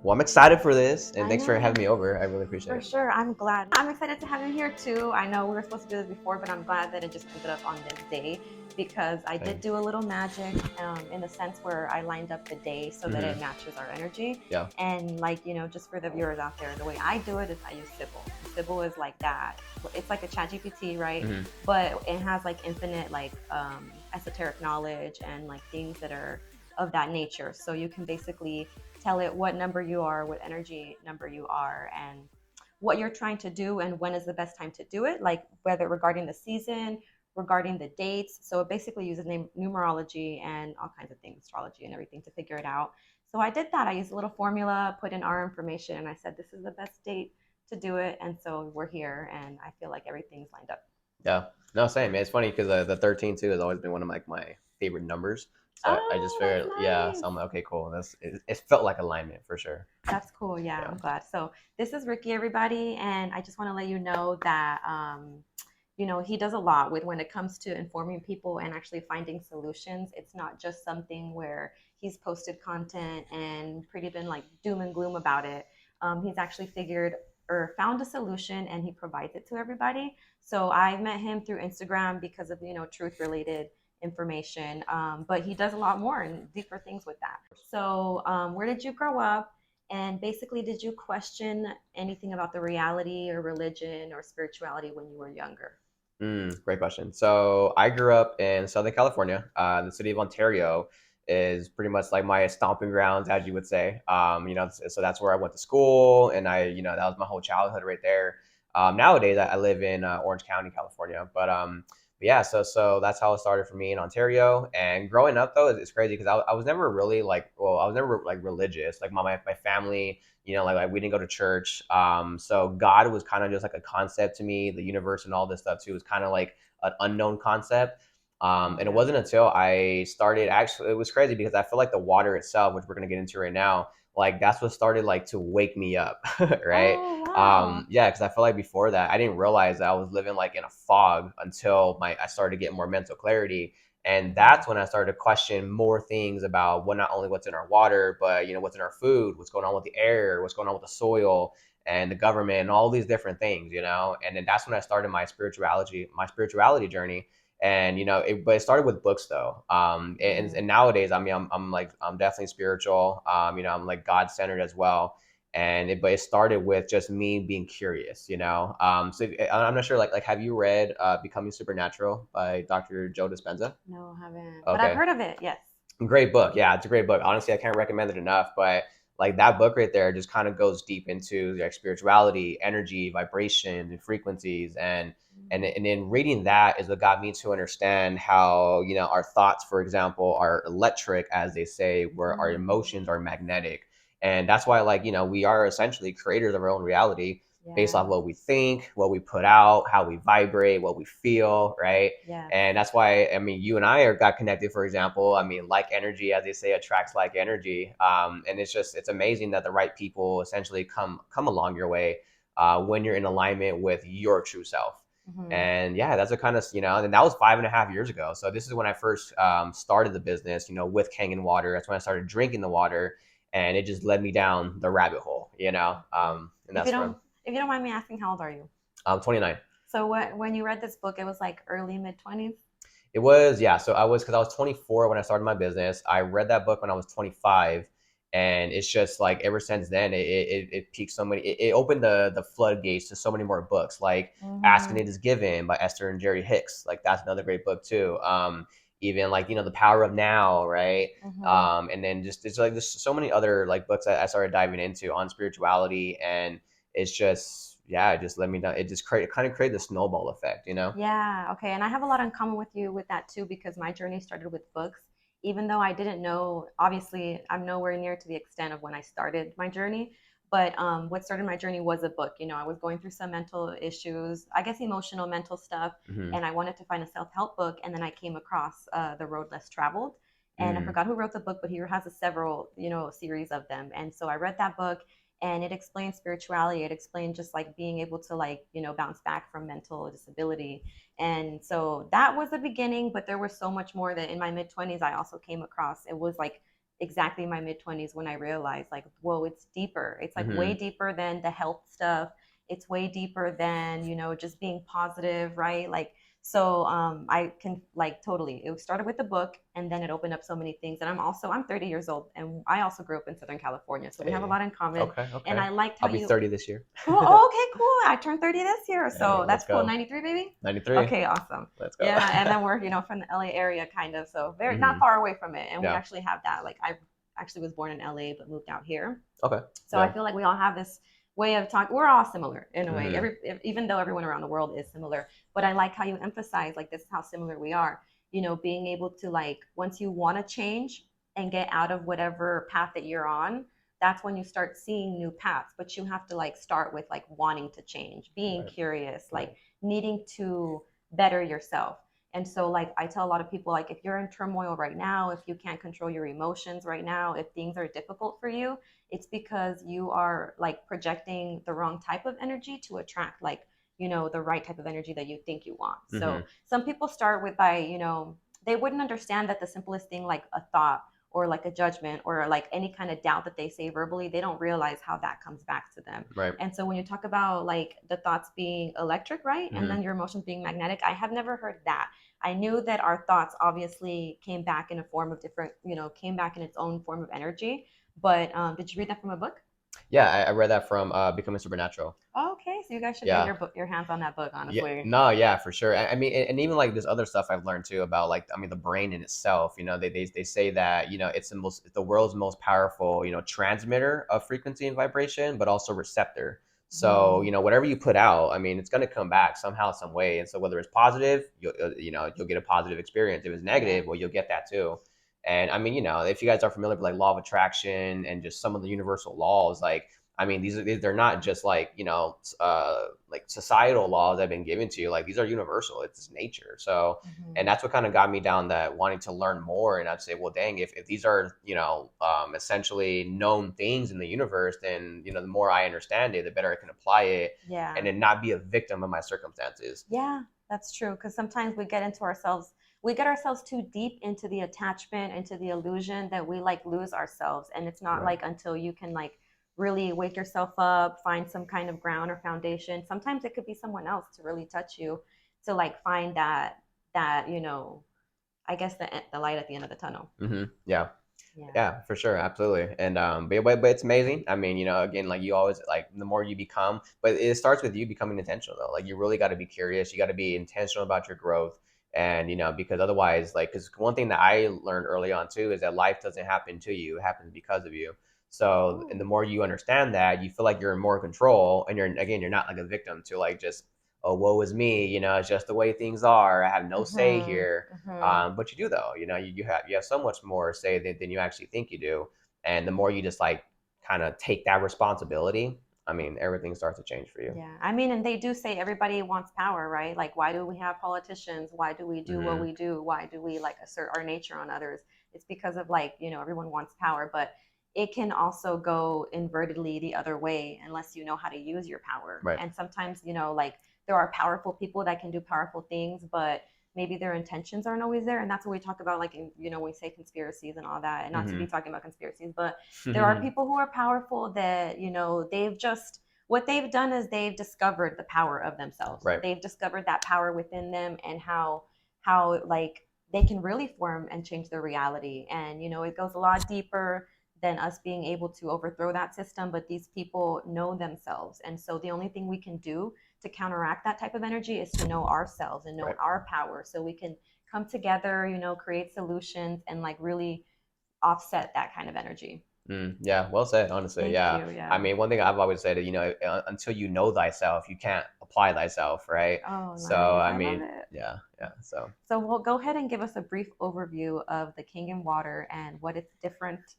Well, I'm excited for this, and I thanks for know. having me over. I really appreciate For it. sure, I'm glad. I'm excited to have you here too. I know we were supposed to do this before, but I'm glad that it just ended up on this day because I did Same. do a little magic in the sense where I lined up the day so that it Mm-hmm. matches our energy. Yeah. And like, just for the viewers out there, the way I do it is I use Sybil. Sybil is like that. It's like a chat GPT, right? Mm-hmm. But it has like infinite like esoteric knowledge and like things that are of that nature. So you can basically tell it what number you are, what energy number you are, and what you're trying to do and when is the best time to do it, like whether regarding the season, regarding the dates. So it basically uses numerology and all kinds of things, astrology and everything to figure it out. So I did that. I used a little formula, put in our information, and I said, this is the best date to do it. And so we're here, and I feel like everything's lined up. Yeah. No, same. Man. It's funny because the 13 too has always been one of my favorite numbers. So I just Oh, that's figured, yeah. nice. So I'm like, okay, cool. It felt like alignment for sure. That's cool. Yeah, Yeah. I'm glad. So this is Ricky, everybody, and I just want to let you know that he does a lot with when it comes to informing people and actually finding solutions. It's not just something where he's posted content and pretty been like doom and gloom about it. He's actually figured or found a solution and he provides it to everybody. So I met him through Instagram because of truth related information, but he does a lot more and deeper things with that. So where did you grow up? And basically, did you question anything about the reality or religion or spirituality when you were younger? Great question. So I grew up in Southern California. The city of Ontario is pretty much like my stomping grounds, as you would say. So that's where I went to school, and that was my whole childhood right there. Nowadays, I live in Orange County, California, but yeah, so that's how it started for me in Ontario. And growing up, though, it's crazy because I was never really I was never like religious. Like my family, like we didn't go to church. So God was kind of just like a concept to me. The universe and all this stuff too was kind of like an unknown concept. And it Yeah. wasn't until I started, actually, it was crazy because I feel like the water itself, which we're gonna get into right now, like that's what started like to wake me up, right? Oh, wow. Yeah, because I feel like before that I didn't realize that I was living like in a fog until my I started to get more mental clarity. And Mhm. that's when I started to question more things about what not only what's in our water, but what's in our food, what's going on with the air, what's going on with the soil and the government and all these different things. And then that's when I started my spirituality journey. And but it started with books though. And Mhm. nowadays, I mean, I'm definitely spiritual. I'm like God centered as well. But it started with just me being curious. So I'm not sure, like have you read Becoming Supernatural by Dr. Joe Dispenza? No, I haven't. But I've Okay. heard of it. Yes. Great book. Yeah, it's a great book. Honestly, I can't recommend it enough. But like that book right there just kind of goes deep into like spirituality, energy, vibration, and frequencies. And in reading that is what got me to understand how our thoughts, for example, are electric, as they say, where our Mhm. emotions are magnetic. And that's why, like, we are essentially creators of our own reality based off Yeah. what we think, what we put out, how we vibrate, what we feel, right? Yes. And that's why, I mean, you and I got connected, for example. I mean, like energy, as they say, attracts like energy. And it's amazing that the right people essentially come along your way when you're in alignment with your true self. Mhm. And yeah, that's a kind of, and that was 5.5 years ago. So this is when I first started the business, with Kangen water. That's when I started drinking the water, and it just led me down the rabbit hole. Mhm. And If that's you from don't if you don't mind me asking, how old are you? 29. So when you read this book, it was like early mid 20s. It was, yeah. So because I was 24 when I started my business. I read that book when I was 25, and it's just like ever since then, it piqued so many. It opened the floodgates to so many more books, like Asking Mhm. It Is Given by Esther and Jerry Hicks. Like that's another great book too. Even like The Power of Now, right? Mhm. And then just it's like there's so many other like books that I started diving into on spirituality, and it's just yeah, it just let me know. It just kind of created the snowball effect. Yeah, okay. And I have a lot in common with you with that too, because my journey started with books. Even though I didn't know, obviously, I'm nowhere near to the extent of when I started my journey. But what started my journey was a book. I was going through some mental issues, I guess emotional, mental stuff, Hmm. and I wanted to find a self-help book. And then I came across The Road Less Traveled. And I Mm. forgot who wrote the book, but he has a several, series of them. And so I read that book and it explained spirituality. It explained just like being able to like bounce back from mental disability. And so that was the beginning, but there was so much more that in my mid 20s I also came across. It was like exactly my mid 20s when I realized like, whoa, it's deeper. It's like way Mm-hmm. deeper than the health stuff. It's way deeper than, just being positive, right? Like, so I can like totally. It started with the book, and then it opened up so many things. And I'm 30 years old, and I also grew up in Southern California, so we have a Hey. lot in common. Okay. And Okay. I liked how I'll be you. 30 this year. Cool. Oh, okay, cool. I turned 30 this year, Hey, so let's that's cool. go. 93, baby. 93. Okay, awesome. Let's go. Yeah, and then we're from the LA area, kind of, so very not Mm-hmm. far away from it. And we Yeah. actually have that. Like, I actually was born in LA, but moved out here. Okay. So I Yeah. feel like we all have this way of talking. We're all similar in a way. Mm-hmm. Even though everyone around the world is similar, but I like how you emphasize like this is how similar we are. Being able to like once you want to change and get out of whatever path that you're on, that's when you start seeing new paths. But you have to like start with like wanting to change, being Right. curious, Right. like needing to better yourself. And so, like, I tell a lot of people, like, if you're in turmoil right now, if you can't control your emotions right now, if things are difficult for you, it's because you are like projecting the wrong type of energy to attract like the right type of energy that you think you want. Mm-hmm. So some people start with by they wouldn't understand that the simplest thing like a thought or like a judgment or like any kind of doubt that they say verbally, they don't realize how that comes back to them. Right. And so when you talk about like the thoughts being electric, right, and Mm-hmm. then your emotions being magnetic, I have never heard that. I knew that our thoughts obviously came back in a form of different, came back in its own form of energy. But did you read that from a book? Yeah, I read that from Becoming Supernatural. Oh, okay, so you guys should get Yeah. your hands on that book, Yeah, honestly. no, yeah, for sure. I mean, and even like there's other stuff I've learned too about like I mean the brain in itself. They say that it's the world's most powerful transmitter of frequency and vibration, but also receptor. So Hmm. whatever you put out, I mean, it's gonna come back somehow, some way. And so whether it's positive, you'll get a positive experience. If it's Yeah. negative, well, you'll get that too. And I mean, if you guys are familiar with like law of attraction and just some of the universal laws, like I mean, they're not just like like societal laws that have been given to you. Like these are universal. It's just nature. So, and Hmm. that's what kind of got me down that wanting to learn more. And I'd say, well, dang, if these are essentially known things in the universe, then the more I understand it, the better I can apply it, and Yeah. then not be a victim of my circumstances. Yeah, that's true. Because sometimes we get ourselves too deep into the attachment, into the illusion that we like lose ourselves. And it's not Right. like until you can like really wake yourself up, find some kind of ground or foundation. Sometimes it could be someone else to really touch you to like find that, I guess the light at the end of the tunnel. Yeah. Yeah. Yeah, for sure, absolutely. And but it's amazing. I mean, again, like you always like the more you become, but it starts with you becoming intentional though. Like you really got to be curious. You got to be intentional about your growth, and because otherwise, like, because one thing that I learned early on too is that life doesn't happen to you; it happens because of you. So, and the Ooh. more you understand that, you feel like you're in more control, and you're not like a victim to like just oh woe is me. It's just the way things are. I have no say Mm-hmm. here. Mm-hmm. But you do though. You have so much more say than you actually think you do, and the more you just like kind of take that responsibility, I mean, everything starts to change for you. Yeah, I mean, and they do say everybody wants power, right? Like, why do we have politicians? Why do we do what Hmm. we do? Why do we like assert our nature on others? It's because of like, everyone wants power, but it can also go invertedly the other way unless you know how to use your power. Right. And sometimes, like there are powerful people that can do powerful things, but maybe their intentions aren't always there. And that's what we talk about, like, when we say conspiracies and all that, and not to be Hmm. talking about conspiracies, but there are people who are powerful that, they've just what they've done is they've discovered the power of themselves. Right. They've discovered that power within them and how like they can really form and change their reality. And it goes a lot deeper than us being able to overthrow that system, but these people know themselves. And so the only thing we can do to counteract that type of energy is to know ourselves and know Right. our power so we can come together, create solutions and like really offset that kind of energy. Yeah, well said, honestly. Thank Yeah. you. I Yeah. mean, one thing I've always said, until you know thyself, you can't apply thyself, right? Oh, So, nice. I I love mean, it. yeah, yeah. So, So we'll go ahead and give us a brief overview of the Kangen water and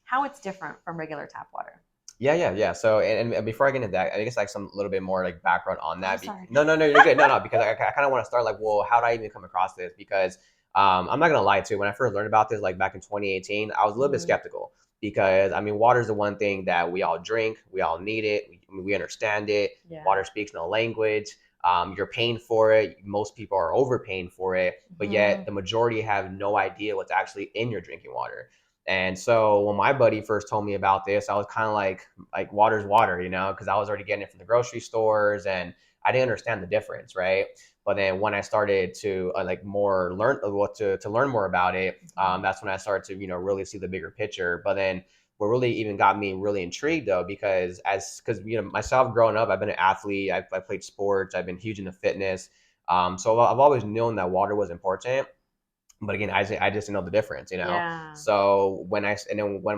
how it's different from regular tap water. yeah, yeah, yeah. So, and before I get into that, I guess like some little bit more like background on Oh, that. sorry. No, no, no, you're good. No, no, because I kind of want to start like, well, how did I even come across this? Because I'm not gonna lie to you. When I first learned about this, like back in 2018, I was a little bit Hmm. skeptical because I mean, water is the one thing that we all drink, we all need it, we understand it. Yeah. Water speaks no language. You're paying for it. Most people are overpaying for it, but Hmm. yet the majority have no idea what's actually in your drinking water. And so when my buddy first told me about this, I was kind of like water's water, because I was already getting it from the grocery stores and I didn't understand the difference, right? But then when I started to like more learn what to learn more about it, Mhm. that's when I started to really see the bigger picture. But then what really even got me really intrigued though, because myself growing up, I've been an athlete, I've played sports, I've been huge into fitness, so I've always known that water was important. But again, I just didn't know the difference. Yeah. So when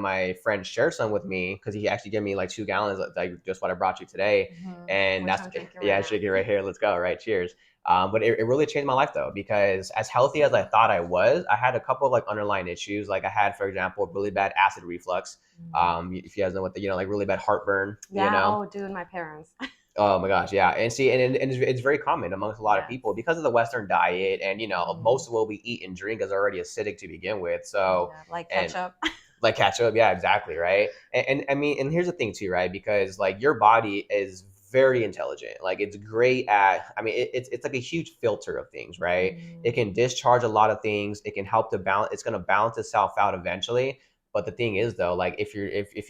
my friend shared some with me, because he actually gave me like 2 gallons, like just what I brought you today, and Which that's I'm drinking right yeah, now. shaking right here. Let's go, right? Cheers. But it really changed my life though, because as healthy as I thought I was, I had a couple of like underlying issues. Like I had, for example, really bad acid reflux. Mm. If you guys know what like really bad heartburn. Yeah. Oh, dude, my parents. Oh my gosh, yeah, and see, and it's very common amongst a lot of Yes. people because of the Western diet, and Mhm. most of what we eat and drink is already acidic to begin with. So, Yeah, like and ketchup. like ketchup, yeah, exactly, right. And I mean, and here's the thing too, right? Because like your body is very intelligent. Like it's great at. I mean, it's like a huge filter of things, right? It Mm. can discharge a lot of things. It can help to balance. It's going to balance itself out eventually. But the thing is, though, like if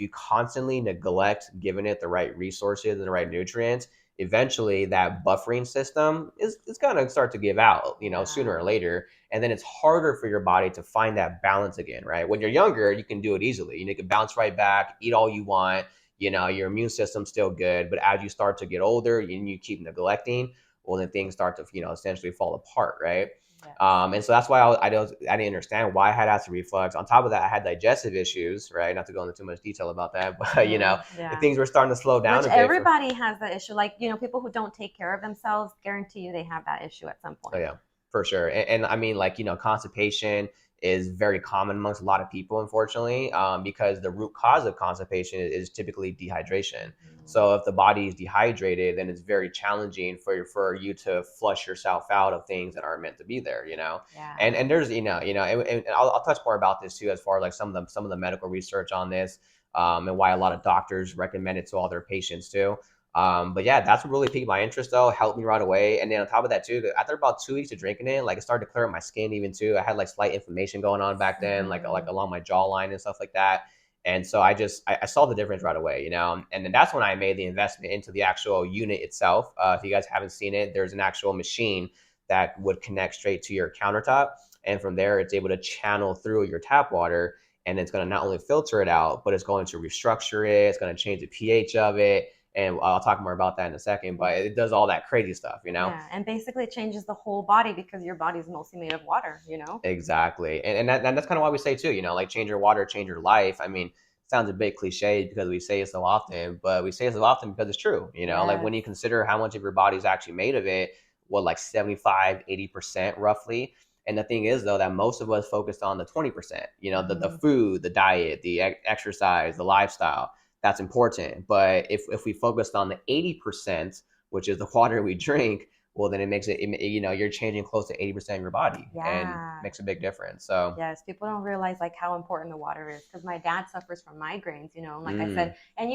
you constantly neglect giving it the right resources and the right nutrients, eventually that buffering system is going to start to give out, sooner or Yeah. later, and then it's harder for your body to find that balance again, right? When you're younger, you can do it easily. You can bounce right back, eat all you want. Your immune system's still good, but as you start to get older and you keep neglecting, well, then things start to essentially fall apart, right? Yes. And so that's why I didn't understand why I had acid reflux. On top of that, I had digestive issues, right? Not to go into too much detail about that, but Yeah. things were starting to slow down Which a bit. everybody has that issue. Like, people who don't take care of themselves, guarantee you they have that issue at some Oh point. yeah, for sure. And I mean, like, constipation is very common amongst a lot of people, unfortunately, because the root cause of constipation is typically dehydration. Mhm. So if the body is dehydrated, then it's very challenging for you to flush yourself out of things that aren't meant to be there. And Yeah. and there's and I'll touch more about this too, as far as like some of the medical research on this, and why a lot of doctors recommend it to all their patients too. But yeah, that's what really piqued my interest though, helped me right away. And then on top of that too, after about 2 weeks of drinking it, like it started to clear up my skin even too. I had like slight inflammation going on back then, like Mhm. along my jawline and stuff like that. And so I saw the difference right away. And then that's when I made the investment into the actual unit itself. If you guys haven't seen it, there's an actual machine that would connect straight to your countertop. And from there, it's able to channel through your tap water, and it's going to not only filter it out, but it's going to restructure it. It's going to change the pH of it, and I'll talk more about that in a second. But it does all that crazy stuff. Yeah, and basically it changes the whole body because your body is mostly made of water. Exactly, and that's kind of why we say too, like change your water, change your life. I mean, it sounds a bit cliche because we say it so often, but we say it so often because it's true. Like when Yes. you consider how much of your body is actually made of it, what, like 75, 80% roughly. And the thing is though, that most of us focused on the 20%. The Mhm. food, the diet, the exercise, the lifestyle. That's important. But if we focused on the 80%, which is the water we drink, well, then it makes you're changing close to 80% of your body, and Yeah. makes a big difference. So, Yes, people don't realize like how important the water is because my dad suffers from migraines, and like I mm, said, and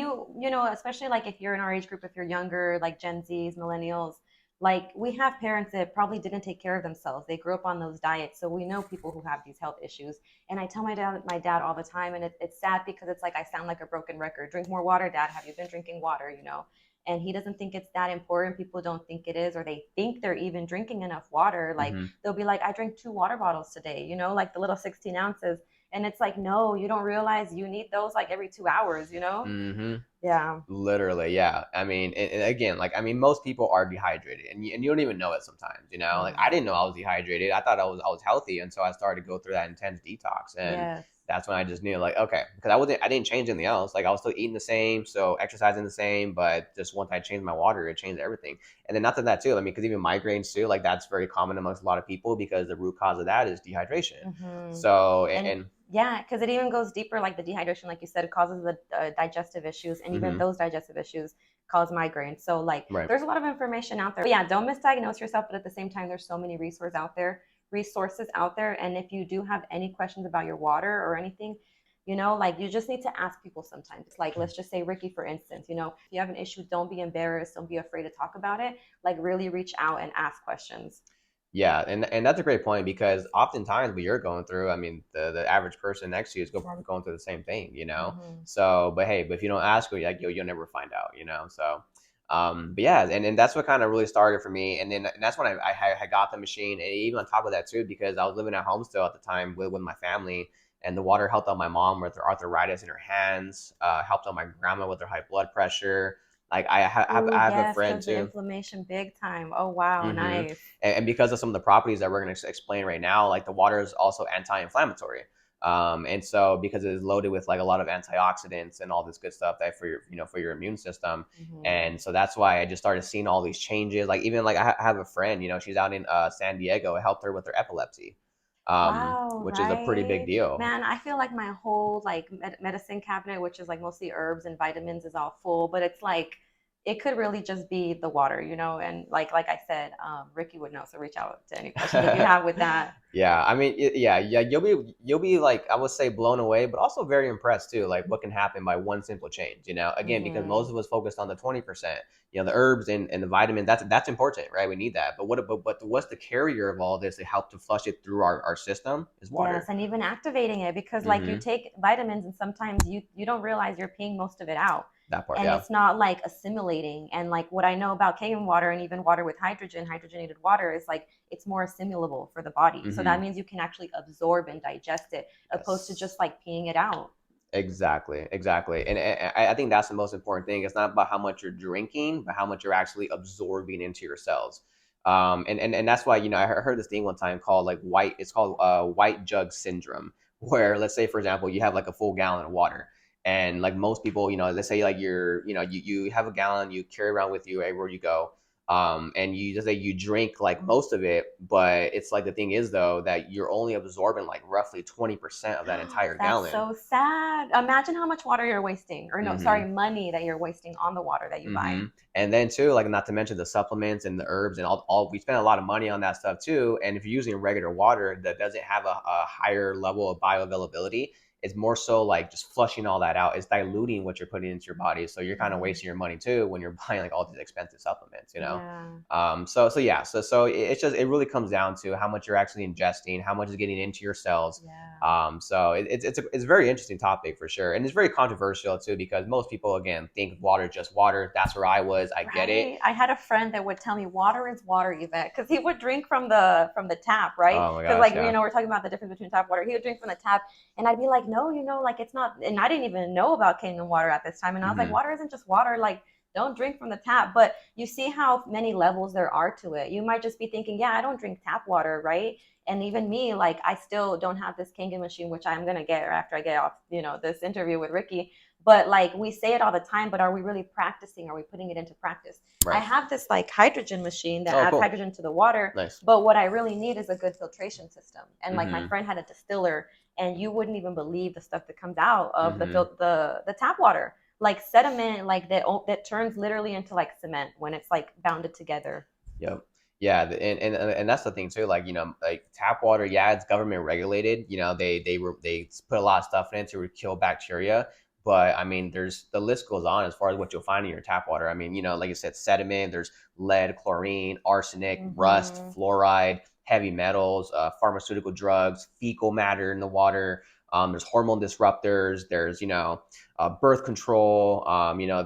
especially like if you're in our age group, if you're younger, like Gen Zs, millennials, like we have parents that probably didn't take care of themselves. They grew up on those diets, so we know people who have these health issues. And I tell my dad all the time, and it's sad because it's like I sound like a broken record. Drink more water, Dad. Have you been drinking water? And he doesn't think it's that important. People don't think it is, or they think they're even drinking enough water. Like hmm they'll be like, I drank 2 water bottles today, like the little 16 ounces. And it's like, no, you don't realize you need those like every 2 hours. hmm Yeah. literally, yeah. I mean, and again, like, I mean, most people are dehydrated, and you don't even know it sometimes. Like, I Mm. didn't know I was dehydrated. I thought I was healthy until I started to go through that intense detox, and Yes. that's when I just knew, like, okay, because I didn't change anything else. Like, I was still eating the same, so exercising the same, but just once I changed my water, it changed everything. And then not to that too. I mean, because even migraines too, like that's very common amongst a lot of people because the root cause of that is dehydration. Hmm. So, And and yeah, because it even goes deeper, like the dehydration, like you said, it causes the digestive issues, and even mhm, those digestive issues cause migraines. So, like, right. there's a lot of information out there. But yeah, don't misdiagnose yourself. But at the same time, there's so many resources out there. And if you do have any questions about your water or anything, like you just need to ask people sometimes. Like, let's just say Ricky, for instance, if you have an issue, don't be embarrassed, don't be afraid to talk about it. Like, really reach out and ask questions. Yeah, and that's a great point because oftentimes what you're going through, I mean, the average person next to you is probably going through the same thing, you know. Hmm. So, but hey, but if you don't ask, like you'll never find out, you know. So, but yeah, and that's what kind of really started for me, and that's when I got the machine, and even on top of that too, because I was living at home still at the time with my family, and the water helped out my mom with her arthritis in her hands, helped out my grandma with her high blood pressure. Like Oh, I have a yes, friend because the too. inflammation big time. Oh, wow, Hmm. nice. And because of some of the properties that we're going to explain right now, like the water is also anti-inflammatory. And so because it is loaded with like a lot of antioxidants and all this good stuff that for your, you know, for your immune system. Hmm. And so that's why I just started seeing all these changes. Like even like I have a friend, you know, she's out in San Diego. I helped her with her epilepsy, Wow, which is a pretty big right? deal. Man, I feel like my whole like medicine cabinet, which is like mostly herbs and vitamins, is all full, but it's like it could really just be the water, you know? And like I said, Ricky would know, so reach out to any questions that you have with that. Yeah, I mean, yeah, you'll be like I would say blown away, but also very impressed too. Like what can happen by one simple change. You know, again, because Hmm. most of us focused on the 20%. You know, the herbs and the vitamins. That's important, right? We need that. But what's the carrier of all this to help to flush it through our system is Yes, water. and even activating it because like you Mm-hmm. take vitamins and sometimes you don't realize you're peeing most of it out. That part, And yeah. it's not like assimilating. And like what I know about Kangen water and even water with hydrogenated water is like it's more assimilable for the body. So that Mm-hmm. means you can actually absorb and digest it opposed to Yes. just like peeing it out. Exactly, exactly. And I think that's the most important thing. It's not about how much you're drinking, but how much you're actually absorbing into your cells. And that's why, you know, I heard this thing one time called like it's called white jug syndrome, where let's say, for example, you have like a full gallon of water. And like most people, you know, let's say like you know, you have a gallon, you carry around with you everywhere you go. And you just say you drink like most of it, but it's like the thing is though that you're only absorbing like roughly 20% of that entire That's gallon. so sad. Imagine how much water you're wasting, or no, sorry, Hmm. money that you're wasting on the water that you buy. And then too, like not to mention the supplements and the herbs and all we spend a lot of money on that stuff too. And if you're using regular water that doesn't have a higher level of bioavailability, it's more so like just flushing all that out. It's diluting what you're putting into your body. So you're kind of Hmm. wasting your money too when you're buying like all these expensive supplements, you know? Yeah. So yeah, so it's just it really comes down to how much you're actually ingesting, how much is getting into your cells. Yeah. So it's a very interesting topic for sure, and it's very controversial too because most people again think water just water. That's where I was. I get it. Right. I had a friend that would tell me water is water, Yvette, because he would drink from the tap, right? Oh my Because gosh, like yeah. we're talking about the difference between tap water. He would drink from the tap, and I'd be like, no, like it's not. And I didn't even know about Kangen water at this time, and I was like, Hmm. water isn't just water. Like don't drink from the tap. But you see how many levels there are to it. You might just be thinking, yeah, I don't drink tap water, right? And even me, like I still don't have this Kangen machine, which I'm gonna get after I get off, this interview with Ricky. But like we say it all the time, but are we really practicing? Are we putting it into practice? I Right. have this like hydrogen machine that Oh, adds cool. hydrogen to the water, Nice. but what I really need is a good filtration system. And like my Hmm. friend had a distiller, and you wouldn't even believe the stuff that comes out of Hmm. the tap water, like sediment, like that turns literally into like cement when it's like bounded together. Yep. Yeah, and that's the thing too. Like you know, like tap water. Yeah, it's government regulated. You know, they put a lot of stuff in it to kill bacteria. But I mean, there's the list goes on as far as what you'll find in your tap water. I mean, you know, like you said, sediment. There's lead, chlorine, arsenic, rust, Mm-hmm. fluoride, heavy metals, pharmaceutical drugs, fecal matter in the water. There's hormone disruptors. There's birth control.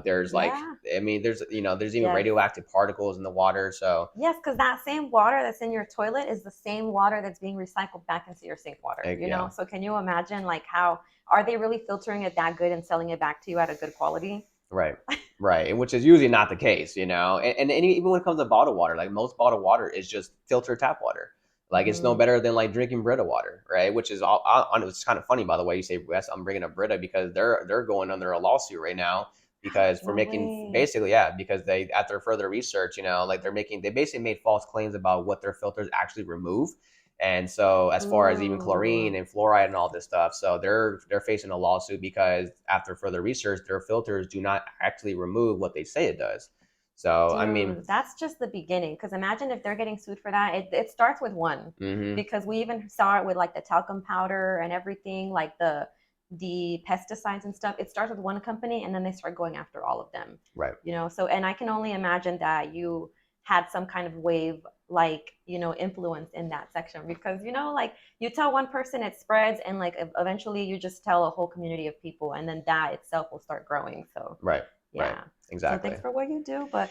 There's like Yeah. I mean, there's even Yes. radioactive particles in the water. So Yes, because that same water that's in your toilet is the same water that's being recycled back into your sink water, yeah, So can you imagine like how are they really filtering it that good and selling it back to you at a good quality? right, right, and which is usually not the case, and even when it comes to bottled water, like most bottled water is just filtered tap water. Like it's no Hmm. better than like drinking Brita water, right? Which is it's kind of funny by the way you say Wes. I'm bringing up Brita because they're going under a lawsuit right now because for No making way. basically yeah because they after further research like they basically made false claims about what their filters actually remove. And so as far as even Ooh. chlorine and fluoride and all this stuff, so they're facing a lawsuit because after further research, their filters do not actually remove what they say it does. So I mean, Dude, that's just the beginning. Because imagine if they're getting sued for that. It starts with one, hmm because we even saw it with like the talcum powder and everything, like the pesticides and stuff. It starts with one company, and then they start going after all of them. right. So and I can only imagine that had some kind of wave like influence in that section, because like you tell one person, it spreads, and like eventually you just tell a whole community of people, and then that itself will start growing. So Right. Right. yeah. So Exactly. thanks for what you do. But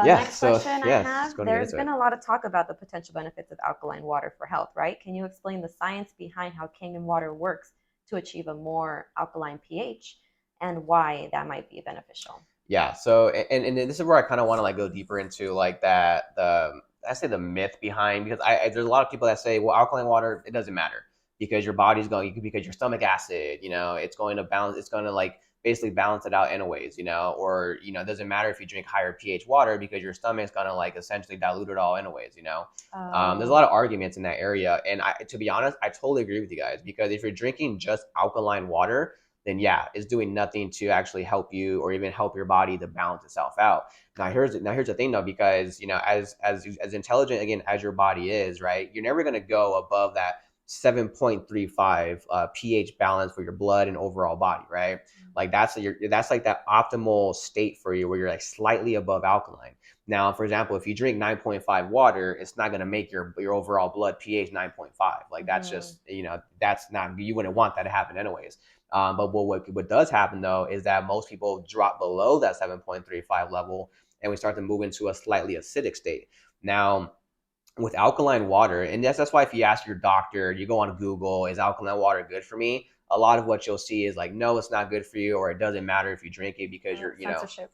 Yeah. next So question I yeah, have, just going to get there's into it. been a lot of talk about the potential benefits of alkaline water for health, right? Can you explain the science behind how Kangen water works to achieve a more alkaline pH and why that might be beneficial? Yeah. So and this is where I kind of want to like go deeper into like that I say the myth behind, because there's a lot of people that say, well, alkaline water, it doesn't matter because your body's going, because your stomach acid, it's going to balance, it's going to like basically balance it out anyways, or it doesn't matter if you drink higher pH water because your stomach's going to like essentially dilute it all anyways. There's a Oh. lot of arguments in that area, and to be honest, I totally agree with you guys, because if you're drinking just alkaline water, then yeah, it's doing nothing to actually help you or even help your body to balance itself out. Now here's the thing though, because as intelligent again as your body is, right, you're never going to go above that 7.35 pH balance for your blood and overall body, right? Like that's like that optimal state for you, where you're like slightly above alkaline. Now, for example, if you drink 9.5 water, it's not going to make your overall blood pH 9.5. Like that's Mm-hmm. just, that's not, you wouldn't want that to happen anyways. But what does happen though is that most people drop below that 7.35 level, and we start to move into a slightly acidic state. Now, with alkaline water, and that's why if you ask your doctor, you go on Google, is alkaline water good for me? A lot of what you'll see is like, no, it's not good for you, or it doesn't matter if you drink it because you're. Censorship.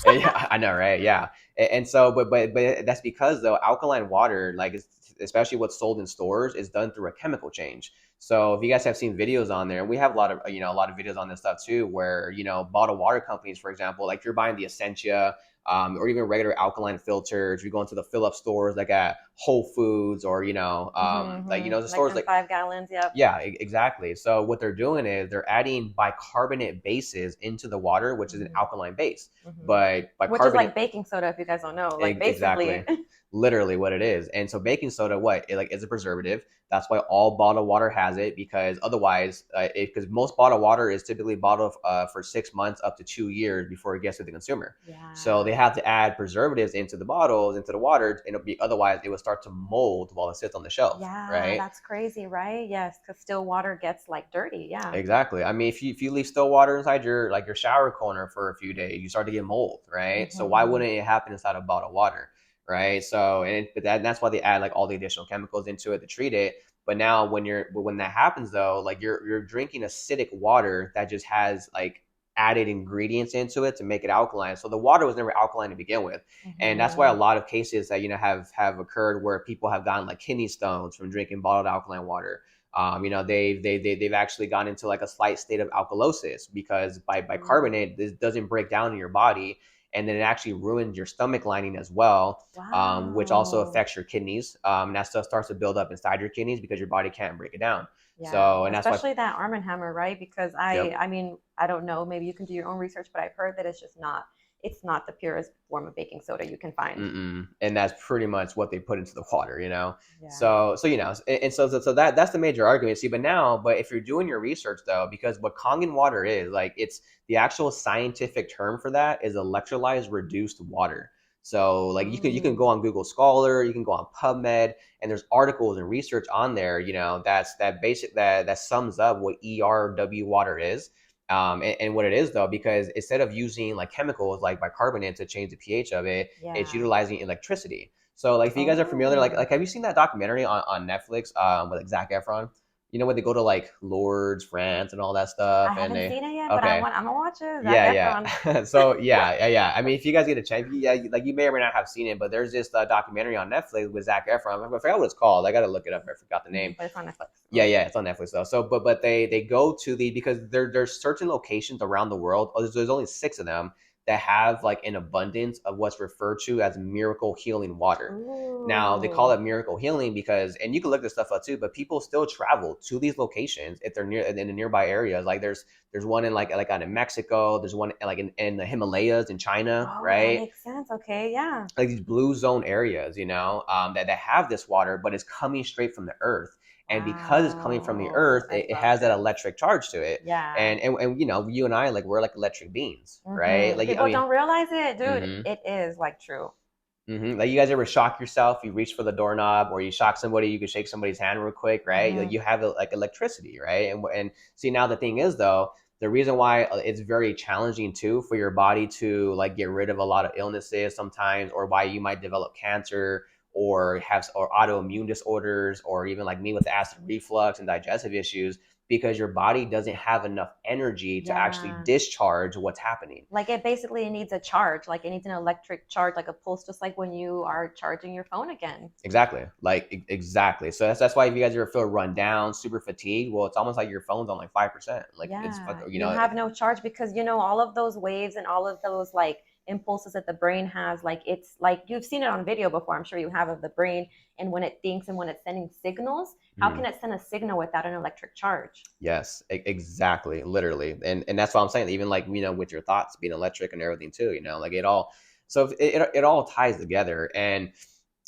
Yeah, I know, right? Yeah, and so, but that's because though alkaline water, like especially what's sold in stores, is done through a chemical change. So if you guys have seen videos on there, and we have a lot of videos on this stuff too, where bottled water companies, for example, like if you're buying the Essentia, or even regular alkaline filters, you go into the fill up stores like at Whole Foods, or like Mm-hmm. the Like stores them like, 5 gallons. Yep. yeah, exactly. So what they're doing is they're adding bicarbonate bases into the water, which is an Mm-hmm. alkaline base. Mm-hmm. But Which is like bicarbonate, baking soda, if you guys don't know. Like basically. exactly, literally what it is. And so baking soda, what it like is a preservative. That's why all bottled water has it, because otherwise, because most bottled water is typically bottled for 6 months up to 2 years before it gets to the consumer. So Yeah. they have to add preservatives into the bottles, into the water, and otherwise it will start to mold while it sits on the shelf, Yeah, right? that's crazy, right? Yes, because still water gets like dirty. Yeah. Exactly. I mean, if you leave still water inside your shower corner for a few days, you start to get mold, right? So why Mm-hmm. wouldn't it happen inside of bottled water, right? So that's why they add like all the additional chemicals into it to treat it. But now when that happens though, like you're drinking acidic water that just has like added ingredients into it to make it alkaline. So the water was never alkaline to begin with, and that's why a Mm-hmm. lot of cases that have occurred where people have gotten like kidney stones from drinking bottled alkaline water. They've actually gone into like a slight state of alkalosis, because by Ooh. bicarbonate, this doesn't break down in your body, and then it actually ruins your stomach lining as well, which also Wow. affects your kidneys. And that stuff starts to build up inside your kidneys because your body can't break it down. Yeah, So, and that's why. especially that Arm& and Hammer, right? Because I Yep. I mean, I don't know, maybe you can do your own research, but I've heard that it's not the purest form of baking soda you can find. Mm-mm. And that's pretty much what they put into the water. Yeah. So and so that's the major argument. See, but if you're doing your research though, because what Kangen water is, like, it's the actual scientific term for that is electrolyzed reduced water. So like you can go Oh. on Google Scholar, you can go on PubMed, and there's articles and research on there, that sums up what ERW water is. And what it is though, because instead of using like chemicals like bicarbonate to change the pH of it, it's Yeah. utilizing electricity. So like if you guys are familiar, like Oh. have you seen that documentary on Netflix with like Zac Efron? Where they go to like Lourdes, France, and all that stuff, I and haven't they seen it yet, but okay, I'm gonna watch it. Zac yeah, Efron. yeah. So yeah. I mean, if you guys get a chance, yeah, like you may or may not have seen it, but there's this documentary on Netflix with Zac Efron. I forgot what it's called. I got to look it up. I forgot the name. But it's on Netflix. Yeah, it's on Netflix though. So, but they go to because there's certain locations around the world. There's only 6 of them that have like an abundance of what's referred to as miracle healing water. Now they call Ooh. it miracle healing because, and you can look this stuff up too, but people still travel to these locations if they're near in the nearby areas. Like there's one in like out in Mexico. There's one like in the Himalayas in China, Oh, that right? makes sense. Okay, yeah. Like these blue zone areas, that have this water, but it's coming straight from the earth. And because it's coming from the Wow. earth, I it love has that this. electric charge to it. Yeah. And you and I, like, we're like electric beings, right? Like, I People mean, don't realize it, dude. hmm It is like true. Like you guys ever shock yourself? You reach for the doorknob, or you shock somebody. You can shake somebody's hand real quick, right? Like Hmm. you have like electricity, right? And see, now the thing is though, the reason why it's very challenging too for your body to like get rid of a lot of illnesses sometimes, or why you might develop cancer or have or autoimmune disorders, or even like me with acid reflux and digestive issues, because your body doesn't have enough energy to actually Yeah. discharge what's happening. Like it basically needs a charge, like it needs an electric charge, like a pulse, just like when you are charging your phone again. Exactly. Like exactly. So that's why if you guys ever feel run down, super fatigued, well, it's almost like your phone's on like 5%. Like it's Yeah, you you know, have no charge because all of those waves and all of those like impulses that the brain has, like it's like you've seen it on video before, I'm sure you have, of the brain and when it thinks and when it's sending signals. How can mhm. it send a signal without an electric charge? Yes, exactly, literally, and that's what I'm saying. Even like with your thoughts being electric and everything too, like it all. So it all ties together, and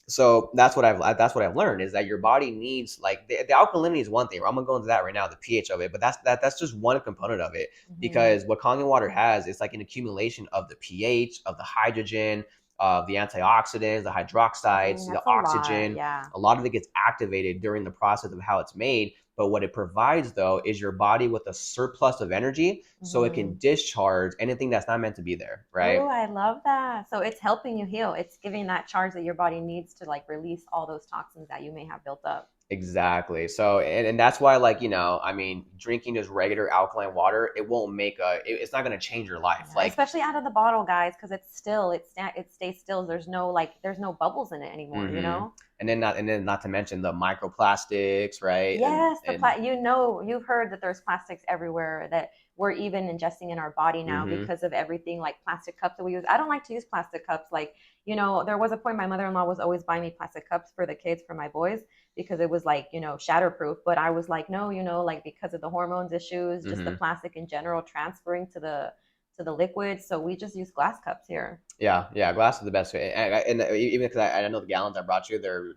so that's what I've learned is that your body needs like the alkalinity is one thing. I'm gonna go into that right now, the pH of it, but that's just one component of it Hmm. because what Kangen water has is like an accumulation of the pH, of the hydrogen, of the antioxidants, the hydroxides, the That's a lot, oxygen. yeah. A lot of it gets activated during the process of how it's made. But what it provides though is your body with a surplus of energy so it can Hmm. discharge anything that's not meant to be there, right? Oh, I love that. So it's helping you heal. It's giving that charge that your body needs to like release all those toxins that you may have built up. Exactly. So, and that's why, like, I mean, drinking just regular alkaline water, it won't make it's not going to change your life. Yeah, Like, especially out of the bottle, guys, because it's still, it stays still. There's no bubbles in it anymore, you hmm know? and then not to mention the microplastics, right? And, Yes, and, you've heard that there's plastics everywhere that we're even ingesting in our body now hmm because of everything like plastic cups that we use. I don't like to use plastic cups. Like, there was a point my mother-in-law was always buying me plastic cups for the kids, for my boys, because it was like, shatterproof. But I was like, no, like because of the hormones issues, just the hmm plastic in general transferring to the liquid. So we just use glass cups here. yeah, yeah, glass is the best way. And even because I know the gallons I brought you, they're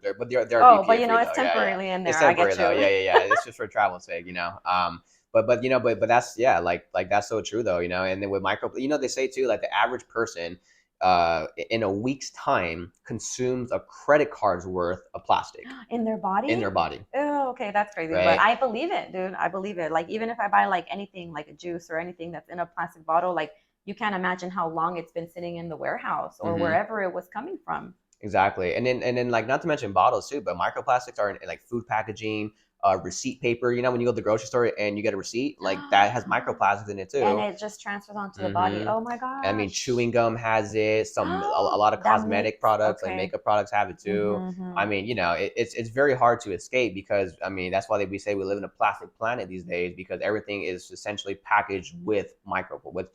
Oh, but BPA free it's though. Yeah, yeah. temporarily in It's there. I temporary get though. you. Yeah, yeah, yeah. It's just for travel's sake. But that's yeah, like that's so true though. And then with micro, they say too, like the average person, in a week's time consumes a credit card's worth of plastic In their in body? their body, Oh, okay, that's crazy. But right? I believe it, dude. I believe it. Like even if I buy like anything, like a juice or anything that's in a plastic bottle, like you can't imagine how long it's been sitting in the warehouse or hmm wherever it was coming from. Exactly, and then like not to mention bottles too, but microplastics are in like food packaging, receipt paper. When you go to the grocery store and you get a receipt, like that has microplastics in it And too. it just transfers onto the body. hmm Oh my I mean, gosh. chewing gum has it. A lot of That cosmetic makes products, like okay. makeup products, have it too. I Mm-hmm. mean, it's very hard to escape because I mean that's why we say we live in a plastic planet these days because everything is essentially packaged with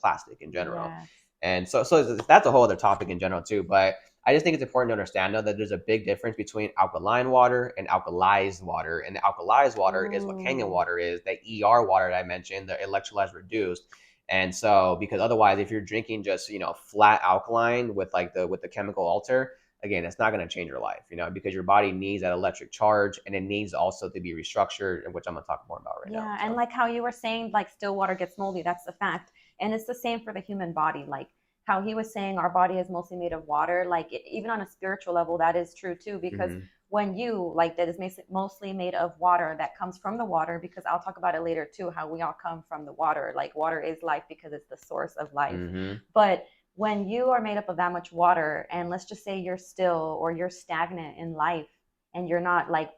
plastic in general. Yes. And so that's a whole other topic in general too. But I just think it's important to understand though that there's a big difference between alkaline water and alkalized water. And the alkalized water is what Kangen Ooh. water is, the ER water that I mentioned, the electrolytes reduced. And so, because otherwise, if you're drinking just flat alkaline with like the chemical alter, again, it's not going to change your life, because your body needs that electric charge and it needs also to be restructured, which I'm going to talk more about right now. Yeah, and So, like how you were saying, like still water gets moldy, that's a fact. And it's the same for the human body. Like how he was saying our body is mostly made of water. Like even on a spiritual level, that is true too. Because hmm when you, like, that is mostly made of water that comes from the water, because I'll talk about it later too, how we all come from the water. Like water is life because it's the source of life. hmm But when you are made up of that much water, and let's just say you're still or you're stagnant in life, and you're not like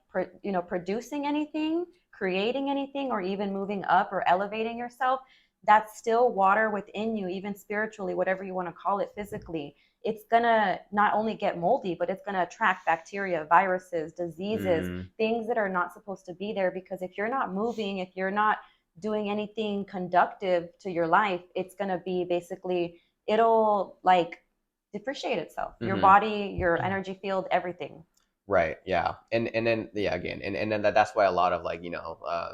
producing anything, creating anything, or even moving up or elevating yourself, that's still water within you, even spiritually, whatever you want to call it, physically. It's gonna not only get moldy, but it's gonna attract bacteria, viruses, diseases, mm things that are not supposed to be there. Because if you're not moving, if you're not doing anything conductive to your life, it's gonna be basically, it'll like depreciate itself. Your hmm body, your energy field, everything. Right. Yeah. And then yeah again and then that's why a lot of like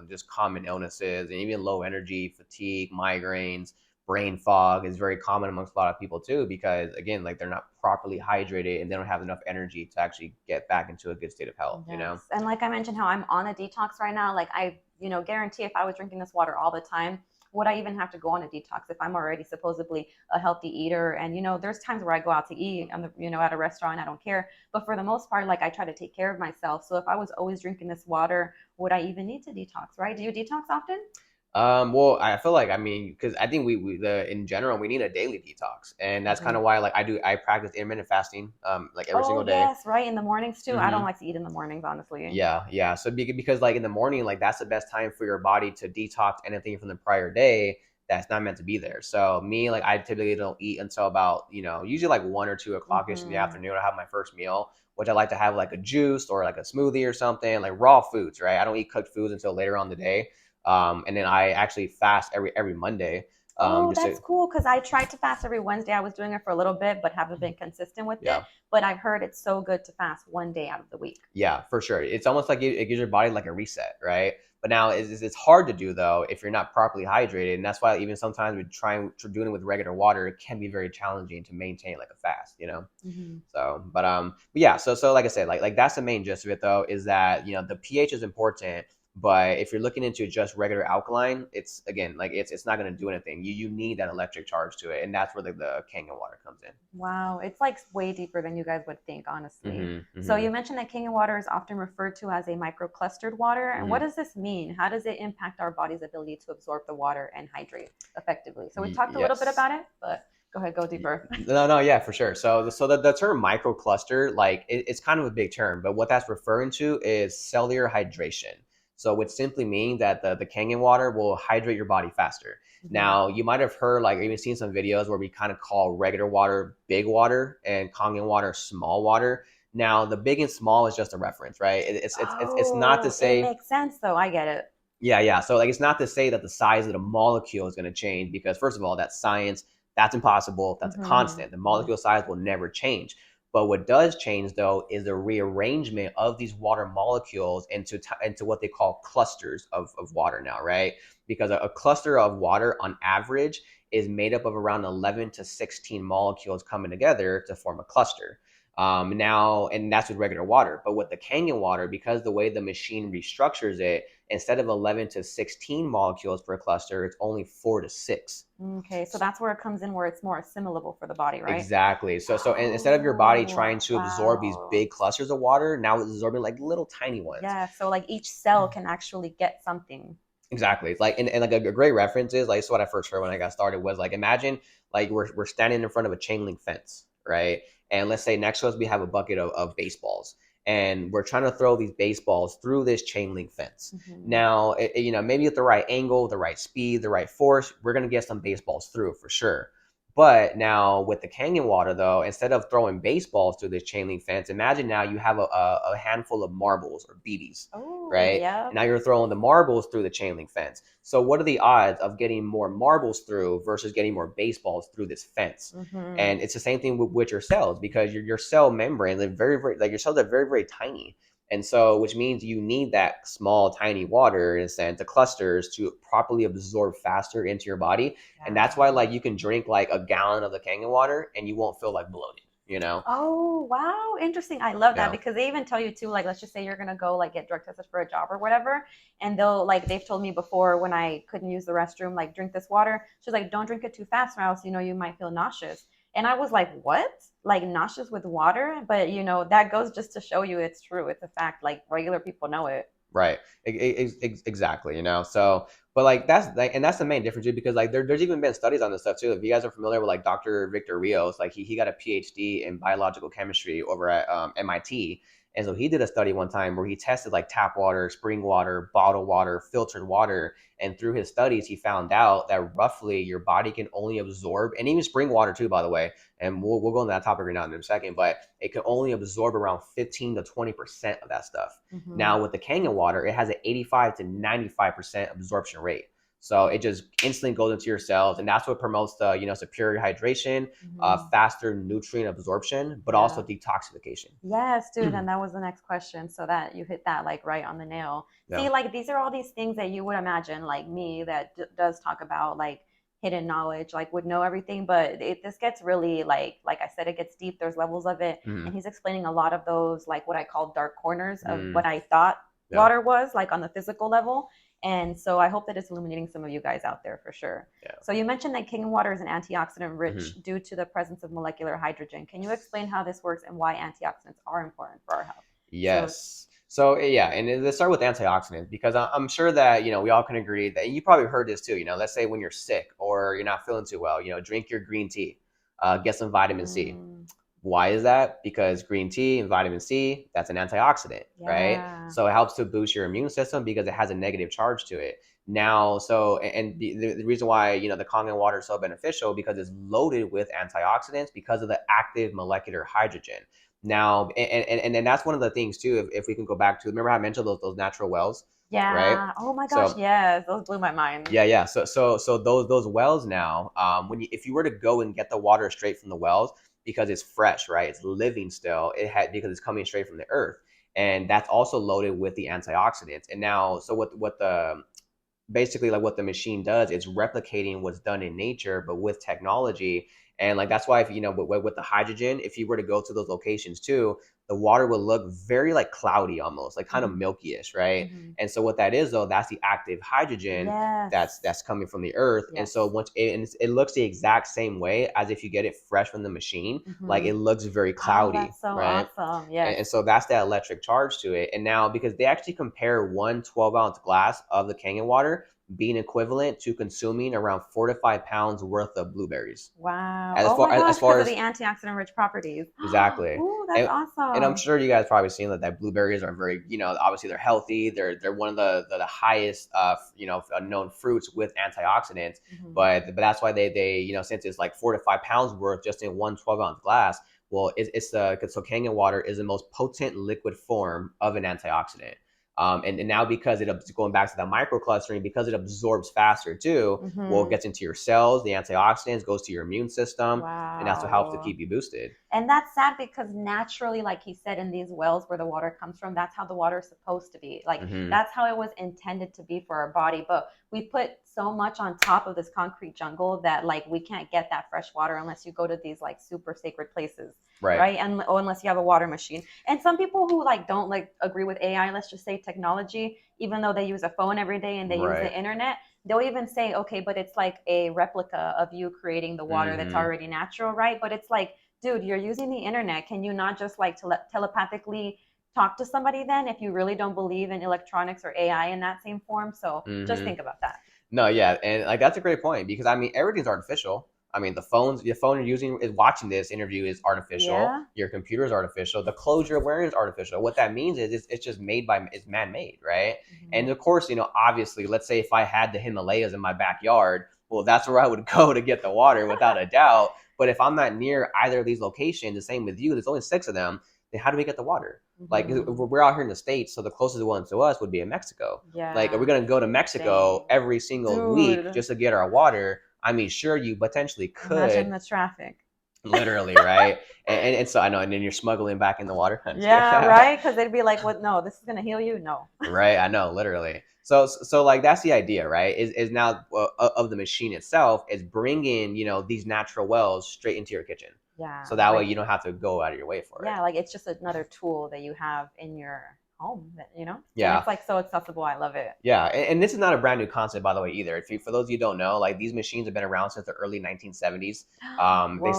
just common illnesses and even low energy, fatigue, migraines, brain fog is very common amongst a lot of people too because again like they're not properly hydrated and they don't have enough energy to actually get back into a good state of health. Yes. And like I mentioned, how I'm on a detox right now. Like I, guarantee if I was drinking this water all the time, would I even have to go on a detox if I'm already supposedly a healthy eater? And there's times where I go out to eat on the at a restaurant, I don't care. But for the most part, like I try to take care of myself. So if I was always drinking this water, would I even need to detox, right? Do you detox often? Well, I feel like, I mean, because I think we in general we need a daily detox, and that's kind Hmm. of why, like, I practice intermittent fasting, like every Oh single day. yes, right. In the mornings too. I don't Hmm. like to eat in the mornings, honestly. Yeah, yeah. So because like in the morning, like that's the best time for your body to detox anything from the prior day that's not meant to be there. So me, like I typically don't eat until about, usually like 1 or 2 o'clock ish in the Hmm. afternoon. I have my first meal, which I like to have like a juice or like a smoothie or something, like raw foods, right? I don't eat cooked foods until later on the day. And then I actually fast every Monday. Oh, Just to that's cool. Because I tried to fast every Wednesday. I was doing it for a little bit, but haven't been consistent with it. yeah. But I've heard it's so good to fast one day out of the week. Yeah, for sure. It's almost like it gives your body like a reset, right? But now it's hard to do though if you're not properly hydrated, and that's why even sometimes with trying to doing it with regular water, it can be very challenging to maintain like a fast. Hmm. So, but yeah. So like I said, like that's the main gist of it though, is that the pH is important, but if you're looking into just regular alkaline, it's again like it's not going to do anything. You need that electric charge to it, and that's where the Kangen water comes in. Wow, it's like way deeper than you guys would think, honestly. Hmm. So Hmm. you mentioned that Kangen water is often referred to as a microclustered water. And what Hmm. does this mean? How does it impact our body's ability to absorb the water and hydrate effectively? So we talked a little bit Yes. about it, but go ahead, go deeper. No, no, yeah, for sure. So the term microcluster, like it's kind of a big term, but what that's referring to is cellular hydration. So which simply means that the Kangen water will hydrate your body faster. Hmm. Now you might have heard, like, or even seen some videos where we kind of call regular water big water and Kangen water small water. Now the big and small is just a reference, right? It's not to Oh, it say, makes sense though. I get it. yeah, yeah. So like it's not to say that the size of the molecule is going to change, because first of all, that's science. That's impossible. That's a Hmm. constant. The Hmm. molecule size will never change. But what does change though is the rearrangement of these water molecules into what they call clusters of water now, right? Because a cluster of water on average is made up of around 11 to 16 molecules coming together to form a cluster. Now, and that's with regular water. But with the Kangen water, because the way the machine restructures it, instead of 11 to 16 molecules per cluster, it's only 4 to 6. Okay, so that's where it comes in, where it's more assimilable for the body, right? Exactly. So and instead of your body trying Oh, to absorb these wow. big clusters of water, now it's absorbing like little tiny ones. Yeah, so like each cell can actually get something. Exactly. It's like, and like a great reference is like, so what I first heard when I got started was like, imagine like we're standing in front of a chain link fence, right? And let's say next to us we have a bucket of baseballs, and we're trying to throw these baseballs through this chain link fence. Hmm. Now, maybe at the right angle, the right speed, the right force, we're gonna get some baseballs through for sure. But now with the Kangen water, though, instead of throwing baseballs through this chain link fence, imagine now you have a handful of marbles or BBs, Oh, right? yeah. And now you're throwing the marbles through the chain link fence. So what are the odds of getting more marbles through versus getting more baseballs through this fence? Hmm. And it's the same thing with your cells, because your cell membrane, they're very, like your cells are very, very tiny. And so, which means you need that small, tiny water in a sense, the clusters, to properly absorb faster into your body. And that's why, Yeah. like, you can drink like a gallon of the Kangen water and you won't feel like bloated. Oh, wow. Interesting. I love that Yeah. because they even tell you too, like, let's just say you're gonna go like get drug tested for a job or whatever. And they'll like they've told me before when I couldn't use the restroom, like drink this water. She's like, don't drink it too fast or else, you might feel nauseous. And I was like, what? Like nauseous with water? But that goes just to show you it's true. It's a fact. Like regular people know it. Right. Exactly. So, but like that's like, and that's the main difference too, because like there's even been studies on this stuff too. If you guys are familiar with like Dr. Victor Rios, like he got a PhD in biological chemistry over at MIT. And so he did a study one time where he tested like tap water, spring water, bottled water, filtered water. And through his studies, he found out that roughly your body can only absorb, and even spring water too, by the way. And we'll go into that topic right now in a second, but it can only absorb around 15 to 20% of that stuff. Hmm. Now with the Kangen water, it has an 85 to 95% absorption rate. So it just instantly goes into your cells, and that's what promotes the superior hydration, Hmm. faster nutrient absorption, but also Yeah. detoxification. Yes, dude, and that was the next question. So that you hit that like right on the nail. Yeah. See, like these are all these things that you would imagine, like me, that does talk about like hidden knowledge, like would know everything. But this gets really like I said, it gets deep. There's levels of it, and Mm-hmm. he's explaining a lot of those, like what I call dark corners of Mm-hmm. what I thought. Yeah. water was, like on the physical level. And so I hope that it's illuminating some of you guys out there for sure. Yeah. So you mentioned that Kangen water is an antioxidant Hmm. rich due to the presence of molecular hydrogen. Can you explain how this works and why antioxidants are important for our health? So Yes. So yeah, and let's start with antioxidants because I'm sure that we all can agree that you probably heard this too. Let's say when you're sick or you're not feeling too well, drink your green tea, get some vitamin C. mm, Why is that? Because green tea and vitamin C, that's an antioxidant, right? yeah. So it helps to boost your immune system because it has a negative charge to it. Now, so and the reason why the Kangen water is so beneficial because it's loaded with antioxidants because of the active molecular hydrogen. Now, and then that's one of the things too. If we can go back to, remember how I mentioned those natural wells, right? Yeah. Oh my gosh, So yes. Those blew my mind. yeah. So those wells now, if you were to go and get the water straight from the wells because it's fresh, right? It's living still. It had because it's coming straight from the earth, and that's also loaded with the antioxidants. And now, so what the basically like what the machine does, it's replicating what's done in nature, but with technology. And like that's why if with the hydrogen, if you were to go to those locations too, the water will look very like cloudy, almost like kind of Hmm. milky-ish, right? Hmm. And so what that is though, that's the active hydrogen that's Yes. that's coming from the earth. And so Yes. once it looks the exact same way as if you get it fresh from the machine, like Hmm. it looks very Oh, cloudy, that's so right? awesome. and, Yes. and so that's that electric charge to it. And now because they actually compare one 12-ounce glass of the Kangen water being equivalent to consuming around 4 to 5 pounds worth of blueberries. Wow. As Oh far my as, as gosh, far because of as the antioxidant rich properties. exactly. Oh, that's And I'm awesome. sure you guys probably seen that blueberries are very, obviously they're healthy. They're one of the highest known fruits with antioxidants. Hmm. But that's why they since it's like 4 to 5 pounds worth just in one 12-ounce glass. Well, it's the so Kangen water is the most potent liquid form of an antioxidant. And now because going back to the microclustering, because it absorbs faster too, well, it Hmm. gets into your cells, the antioxidants goes to your immune system, and that's what helps to Wow. keep you boosted. And that's sad because naturally, like he said, in these wells where the water comes from, that's how the water is supposed to be. Like Hmm. that's how it was intended to be for our body. But we put so much on top of this concrete jungle that like we can't get that fresh water unless you go to these like super sacred places, Right. right? And or unless you have a water machine. And some people who like don't like agree with AI, let's just say technology, even though they use a phone every day and they use the Right. internet, they'll even say, okay, but it's like a replica of you creating the water that's Hmm. already natural, right? But it's like, dude, you're using the internet. Can you not just like telepathically talk to somebody then if you really don't believe in electronics or AI in that same form? So just Hmm. think about that. No, yeah, and like that's a great point because I mean everything's artificial. I mean your phone you're using is watching this interview is artificial. Yeah. Your computer is artificial. The clothes you're wearing is artificial. What that means is it's just it's man made, right? Mm-hmm. And of course, obviously, let's say if I had the Himalayas in my backyard, well, that's where I would go to get the water without a doubt. But if I'm not near either of these locations, the same with you, there's only six of them. Then how do we get the water? Like Mm-hmm. we're out here in the States, so the closest one to us would be in Mexico. Like, are we Yeah. going to go to Mexico Dang. every single week Dude, just to get our water? I mean, sure, you potentially imagine could, the traffic. literally, right? And so I know, and then you're smuggling back in the water. Yeah, right? Because they'd be like, what? No, this is going to heal you? No. Right, I know, literally. So like that's the idea, right? Is now of the machine itself is bringing these natural wells straight into your kitchen, Yeah. so that way Like, you don't have to go out of your way for it. yeah, like it's just another tool that you have in your home, and Yeah. it's like so accessible. I love it. Yeah, and this is not a brand new concept, by the way, either. For those of you who don't know, like these machines have been around since the early 1970s.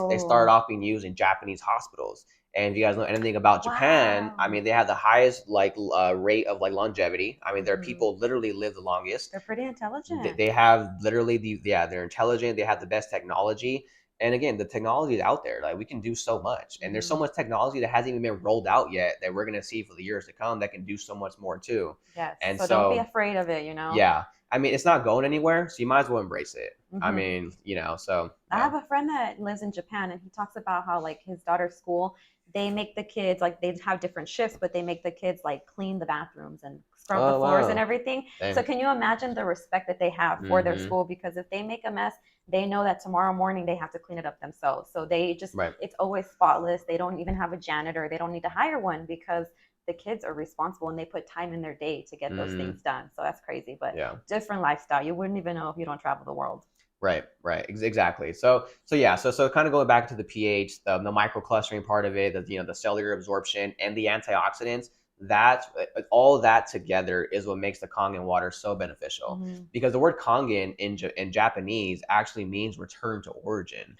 They started Whoa. off being used in Japanese hospitals. And if you guys know anything about Japan, I Wow. mean, they have the highest rate of like longevity. I mean, their Hmm. people literally live the longest. They're pretty intelligent. They have literally they're intelligent. They have the best technology. And again, the technology is out there. Like we can do so much, and there's so Hmm. much technology that hasn't even been rolled out yet that we're gonna see for the years to come that can do so much more too. Yes. And So don't be so afraid of it. yeah, I mean, it's not going anywhere, so you might as well embrace it. I Hmm. mean, so I yeah. have a friend that lives in Japan, and he talks about how like his daughter's school, they make the kids like they have different shifts, but they make the kids like clean the bathrooms and scrub the Oh floors and wow. everything. So Same. can you imagine the respect that they have for their Mm-hmm. school? Because if they make a mess, they know that tomorrow morning they have to clean it up themselves. So they just Right. it's always spotless. They don't even have a janitor. They don't need to hire one because the kids are responsible and they put time in their day to get those Mm-hmm. things done. So that's crazy, but Yeah. different lifestyle. You wouldn't even know if you don't travel the world. Right. Right. Exactly. So yeah. So kind of going back to the pH, the microclustering part of it, the cellular absorption and the antioxidants. That's all that together is what makes the Kangen water so beneficial. Mhm. Because the word Kangen in Japanese actually means return to origin.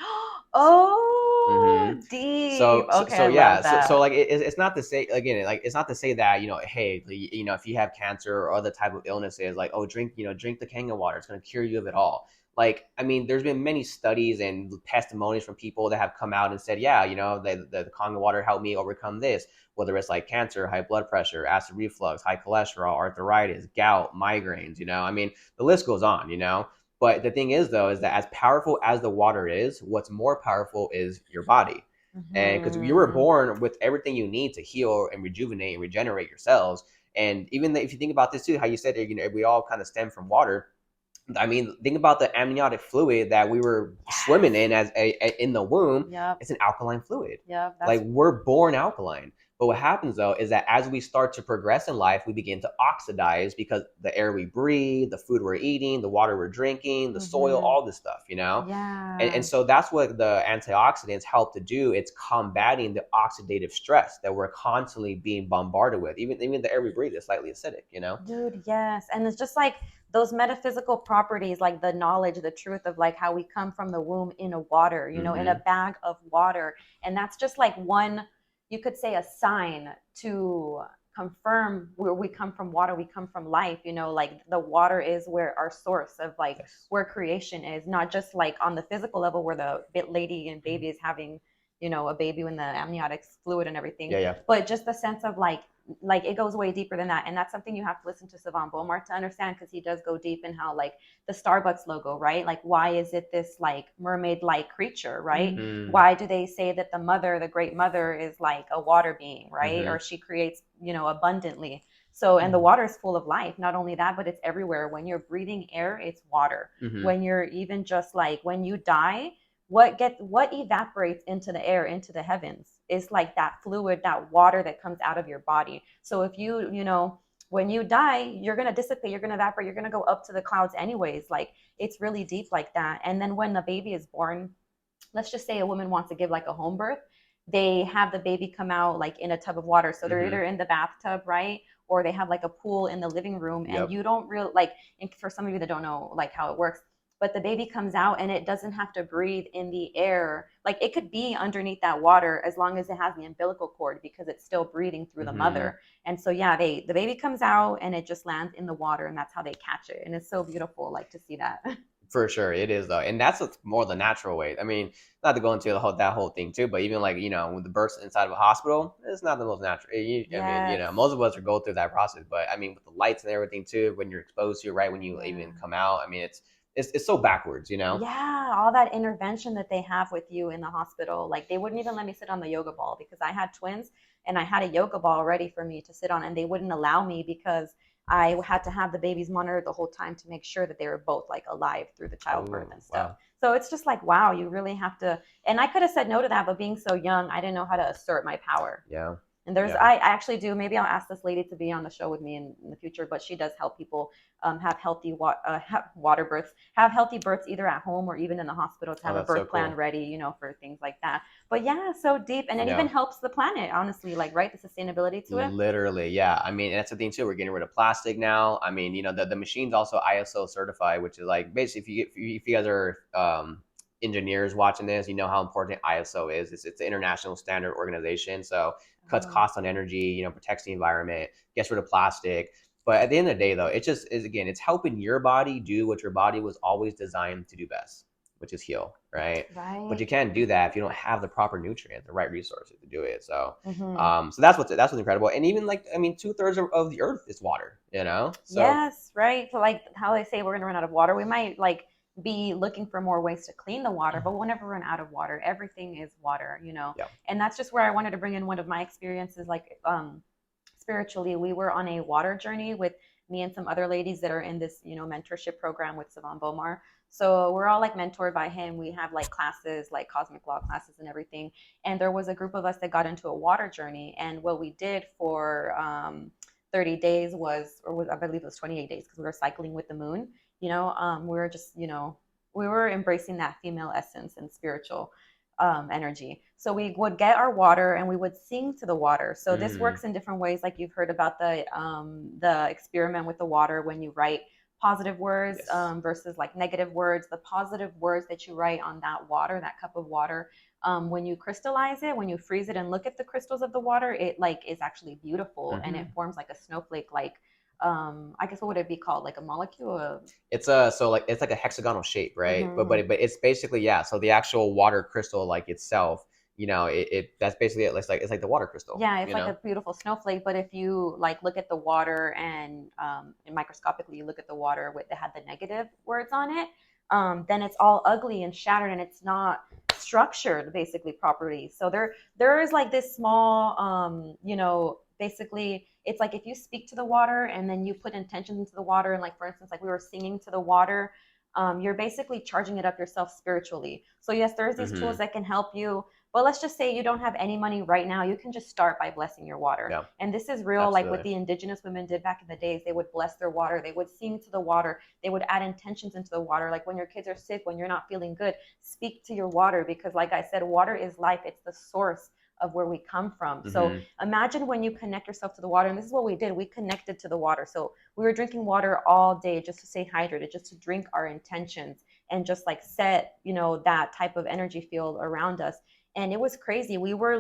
Oh, Mm-hmm. deep. Okay, So I yeah, love so that. like it's not to say again, like it's not to say that hey, if you have cancer or other type of illnesses, like oh drink the Kangen water, it's gonna cure you of it all. Like I mean, there's been many studies and testimonies from people that have come out and said, yeah, the Kangen water helped me overcome this, whether it's like cancer, high blood pressure, acid reflux, high cholesterol, arthritis, gout, migraines. I mean, the list goes on. But the thing is, though, is that as powerful as the water is, what's more powerful is your body. And because you were Mhm. born with everything you need to heal and rejuvenate and regenerate your cells. And even if you think about this too, how you said, we all kind of stem from water. I mean, think about the amniotic fluid that we were swimming Yes. in in the womb. Yep. It's an alkaline fluid. Yep. Like That's we're born alkaline. But what happens though is that as we start to progress in life, we begin to oxidize because the air we breathe, the food we're eating, the water we're drinking, the soil, mhm. all this stuff. And Yeah. so that's what the antioxidants help to do. It's combating the oxidative stress that we're constantly being bombarded with. Even the air we breathe is slightly acidic. Dude, yes. And it's just like those metaphysical properties, like the knowledge, the truth of like how we come from the womb in a water, in a Mm-hmm. bag of water. And that's just like one, you could say, a sign to confirm where we come from water, we come from life, like the water is where our source of like Yes. where creation is, not just like on the physical level where the bit lady and baby is having, a baby when the amniotic fluid and everything, Yeah, yeah. but just the sense of like it goes way deeper than that, and that's something you have to listen to Sevan Bomar to understand, because he does go deep in how like the Starbucks logo, right? Like why is it this like mermaid like creature, right? Mm. Why do they say that the mother, the great mother, is like a water being, right? Mm-hmm. Or she creates, abundantly. So, and the water is full of life. Not only that, but it's everywhere. When you're breathing air, it's water. Mm-hmm. When you're even just like when you die, what evaporates into the air, into the heavens, is like that fluid, that water that comes out of your body. So if when you die, you're going to dissipate, you're going to evaporate, you're going to go up to the clouds anyways. Like it's really deep like that. And then when the baby is born, let's just say a woman wants to give like a home birth, they have the baby come out like in a tub of water, so they're Mm-hmm. either in the bathtub, right, or they have like a pool in the living room, and Yep. you don't really like, and for some of you that don't know like how it works, but the baby comes out and it doesn't have to breathe in the air. Like it could be underneath that water as long as it has the umbilical cord, because it's still breathing through the Mm-hmm. mother. And so yeah, the baby comes out and it just lands in the water, and that's how they catch it. And it's so beautiful like to see that. For sure, it is though, and that's what's more the natural way. I mean, not to go into that whole thing too, but even like with the births inside of a hospital, it's not the most natural. I mean, Yes. most of us are go through that process, but I mean, with the lights and everything too, when you're exposed to it, right when you Yeah. even come out, I mean, it's so backwards. Yeah, all that intervention that they have with you in the hospital. Like they wouldn't even let me sit on the yoga ball because I had twins and I had a yoga ball ready for me to sit on, and they wouldn't allow me because I had to have the babies monitored the whole time to make sure that they were both like alive through the childbirth Oh and stuff. wow, So it's just like, wow, you really have to. And I could have said no to that, but being so young, I didn't know how to assert my power. yeah, And there's, yeah. I actually do. Maybe I'll ask this lady to be on the show with me in the future. But she does help people have healthy water births, have healthy births either at home or even in the hospital, to Oh, have a that's so birth plan cool. ready, for things like that. But yeah, so deep, and it even Yeah. helps the planet, honestly. Like, right, the sustainability to it. Literally, yeah. I mean, and that's the thing too. We're getting rid of plastic now. I mean, the machine's also ISO certified, which is like basically, if you guys are engineers watching this, you know how important ISO is. It's an international standard organization, so cuts Oh, costs on energy. Protects the environment, gets rid of plastic. But at the end of the day, though, it just is again, it's helping your body do what your body was always designed to do best, which is heal, right? But right. you can't do that if you don't have the proper nutrients, the right resources to do it. So Mm-hmm. so that's what's incredible. And even like I mean, 2/3 of the earth is water. So Yes, right. So like how they say we're gonna run out of water, we might like be looking for more ways to clean the water, but we'll never run out of water. Everything is water. yeah. And that's just where I wanted to bring in one of my experiences, like spiritually. We were on a water journey with me and some other ladies that are in this, mentorship program with Sevan Bomar. So we're all like mentored by him. We have like classes, like cosmic law classes and everything. And there was a group of us that got into a water journey. And what we did for 30 days I believe it was 28 days, because we were cycling with the moon. We were just, we were embracing that female essence and spiritual. energy. So we would get our water and we would sing to the water. So this Mm. works in different ways. Like you've heard about the experiment with the water when you write positive words Yes. versus like negative words. The positive words that you write on that water, that cup of water, when you crystallize it, when you freeze it and look at the crystals of the water, it like is actually beautiful and it Hmm. forms like a snowflake, like I guess what would it be called? Like a molecule? It's a so like it's like a hexagonal shape, right? But Mm-hmm. but it's basically, yeah. So the actual water crystal like itself, it that's basically it. It's like the water crystal, Yeah, it's like a beautiful snowflake. But if you like look at the water and microscopically you look at the water with that had the negative words on it, then it's all ugly and shattered and it's not structured basically properly. So there is like this small, basically it's like if you speak to the water and then you put intentions into the water and like for instance like we were singing to the water. You're basically charging it up yourself spiritually. So yes, there's these tools Hmm. that can help you, but let's just say you don't have any money right now. You can just start by blessing your water. Yeah, And this is real, like what absolutely. the indigenous women did back in the days. They would bless their water, they would sing to the water, they would add intentions into the water. Like when your kids are sick, when you're not feeling good, speak to your water because, like I said, water is life, it's the source of where we come from. So Hmm. imagine when you connect yourself to the water, and this is what we did. We connected to the water. So we were drinking water all day just to stay hydrated, just to drink our intentions and just like set, that type of energy field around us. And it was crazy. We were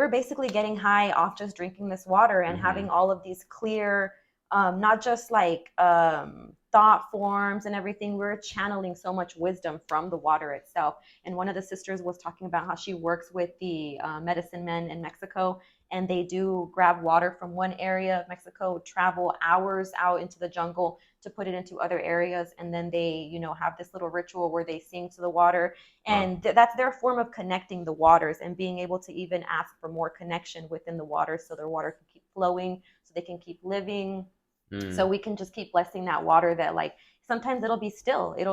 basically getting high off just drinking this water and Hmm. having all of these clear, not just like thought forms and everything. We were channeling so much wisdom from the water itself. And one of the sisters was talking about how she works with the medicine men in Mexico, and they do grab water from one area of Mexico, travel hours out into the jungle to put it into other areas, and then they, have this little ritual where they sing to the water, Wow. and that's their form of connecting the waters and being able to even ask for more connection within the water so their water can keep flowing, so they can keep living, so Mm. we can just keep blessing that water that like sometimes it'll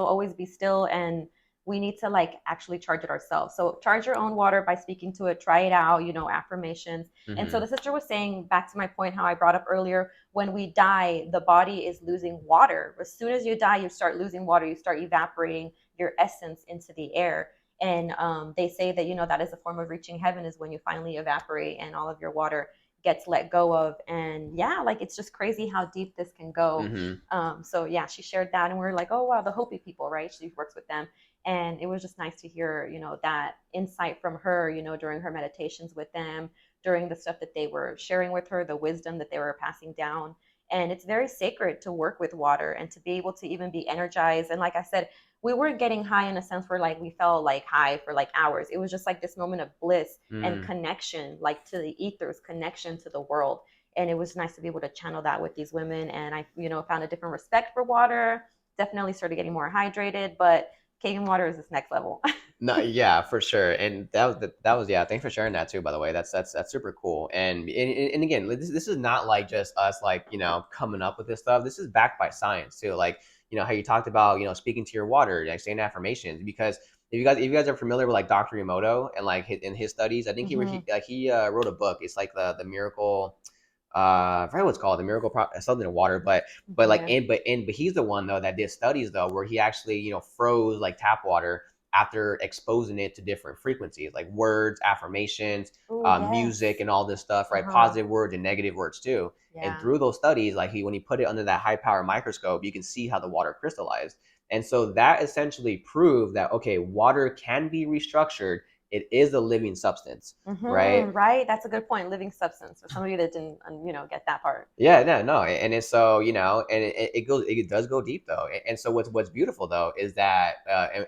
always be still, and we need to like actually charge it ourselves. So charge your own water by speaking to it, try it out, affirmations. And so Hmm. the sister was saying, back to my point how I brought up earlier, when we die the body is losing water. As soon as you die you start losing water, you start evaporating your essence into the air. And they say that that is a form of reaching heaven, is when you finally evaporate and all of your water gets let go of. And yeah, like it's just crazy how deep this can go. Hmm. So yeah, she shared that and we are like, oh wow, the Hopi people, right? She works with them. And it was just nice to hear, that insight from her, during her meditations with them, during the stuff that they were sharing with her, the wisdom that they were passing down. And it's very sacred to work with water and to be able to even be energized. And like I said, we weren't getting high in a sense where like we felt like high for like hours. It was just like this moment of bliss and Mm. connection, like to the ethers, connection to the world. And it was nice to be able to channel that with these women. And I, found a different respect for water. Definitely started getting more hydrated, but Kangen water is this next level. No, yeah, for sure, and that was yeah. Thanks for sharing that too. By the way, that's super cool. And again, like, this is not like just us like coming up with this stuff. This is backed by science too. Like how you talked about speaking to your water, like saying affirmations. Because if you guys are familiar with like Dr. Emoto and like in his studies, I think Mm-hmm. he wrote a book. It's like the miracle. I forget what it's called, the miracle something in water, but like Yeah. but he's the one though that did studies though where he actually froze like tap water after exposing it to different frequencies like words, affirmations, Oh music, yes. and all this stuff, right? Uh-huh. Positive words and negative words too. And Yeah. through those studies, like when he put it under that high power microscope, you can see how the water crystallized. And so that essentially proved that okay, water can be restructured. It is a living substance, right? Right. That's a good point. Living substance. For some of you that didn't, get that part. Yeah, no, no, and it's so and it does go deep though, and so what's beautiful though is that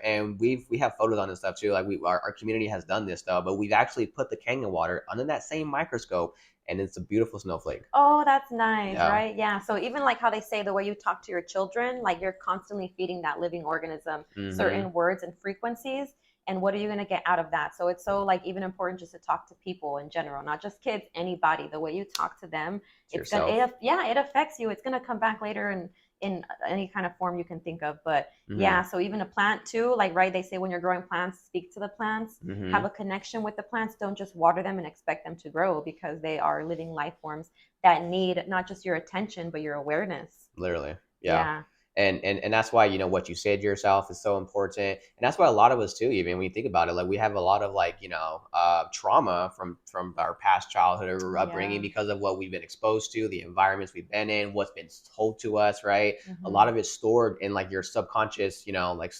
and we have photos on this stuff too, like our community has done this though, but we've actually put the Kangen water under that same microscope, and it's a beautiful snowflake. Oh, that's nice, Yeah. right? Yeah. So even like how they say the way you talk to your children, like you're constantly feeding that living organism Mm-hmm. certain words and frequencies. And what are you going to get out of that? So it's so like even important just to talk to people in general, not just kids, anybody. The way you talk to them, To yourself. yeah, it affects you. It's gonna come back later in any kind of form you can think of. But Mm-hmm. yeah, so even a plant too, like right, they say when you're growing plants, speak to the plants, have Mm-hmm. a connection with the plants. Don't just water them and expect them to grow because they are living life forms that need not just your attention but your awareness. Literally. Yeah. Yeah. And that's why, you know, what you say to yourself is so important. And that's why a lot of us too, even when you think about it, like we have a lot of like, you know, trauma from our past childhood or upbringing Yeah. because of what we've been exposed to, the environments we've been in, what's been told to us, right? A Hmm. lot of it's stored in like your subconscious, you know, like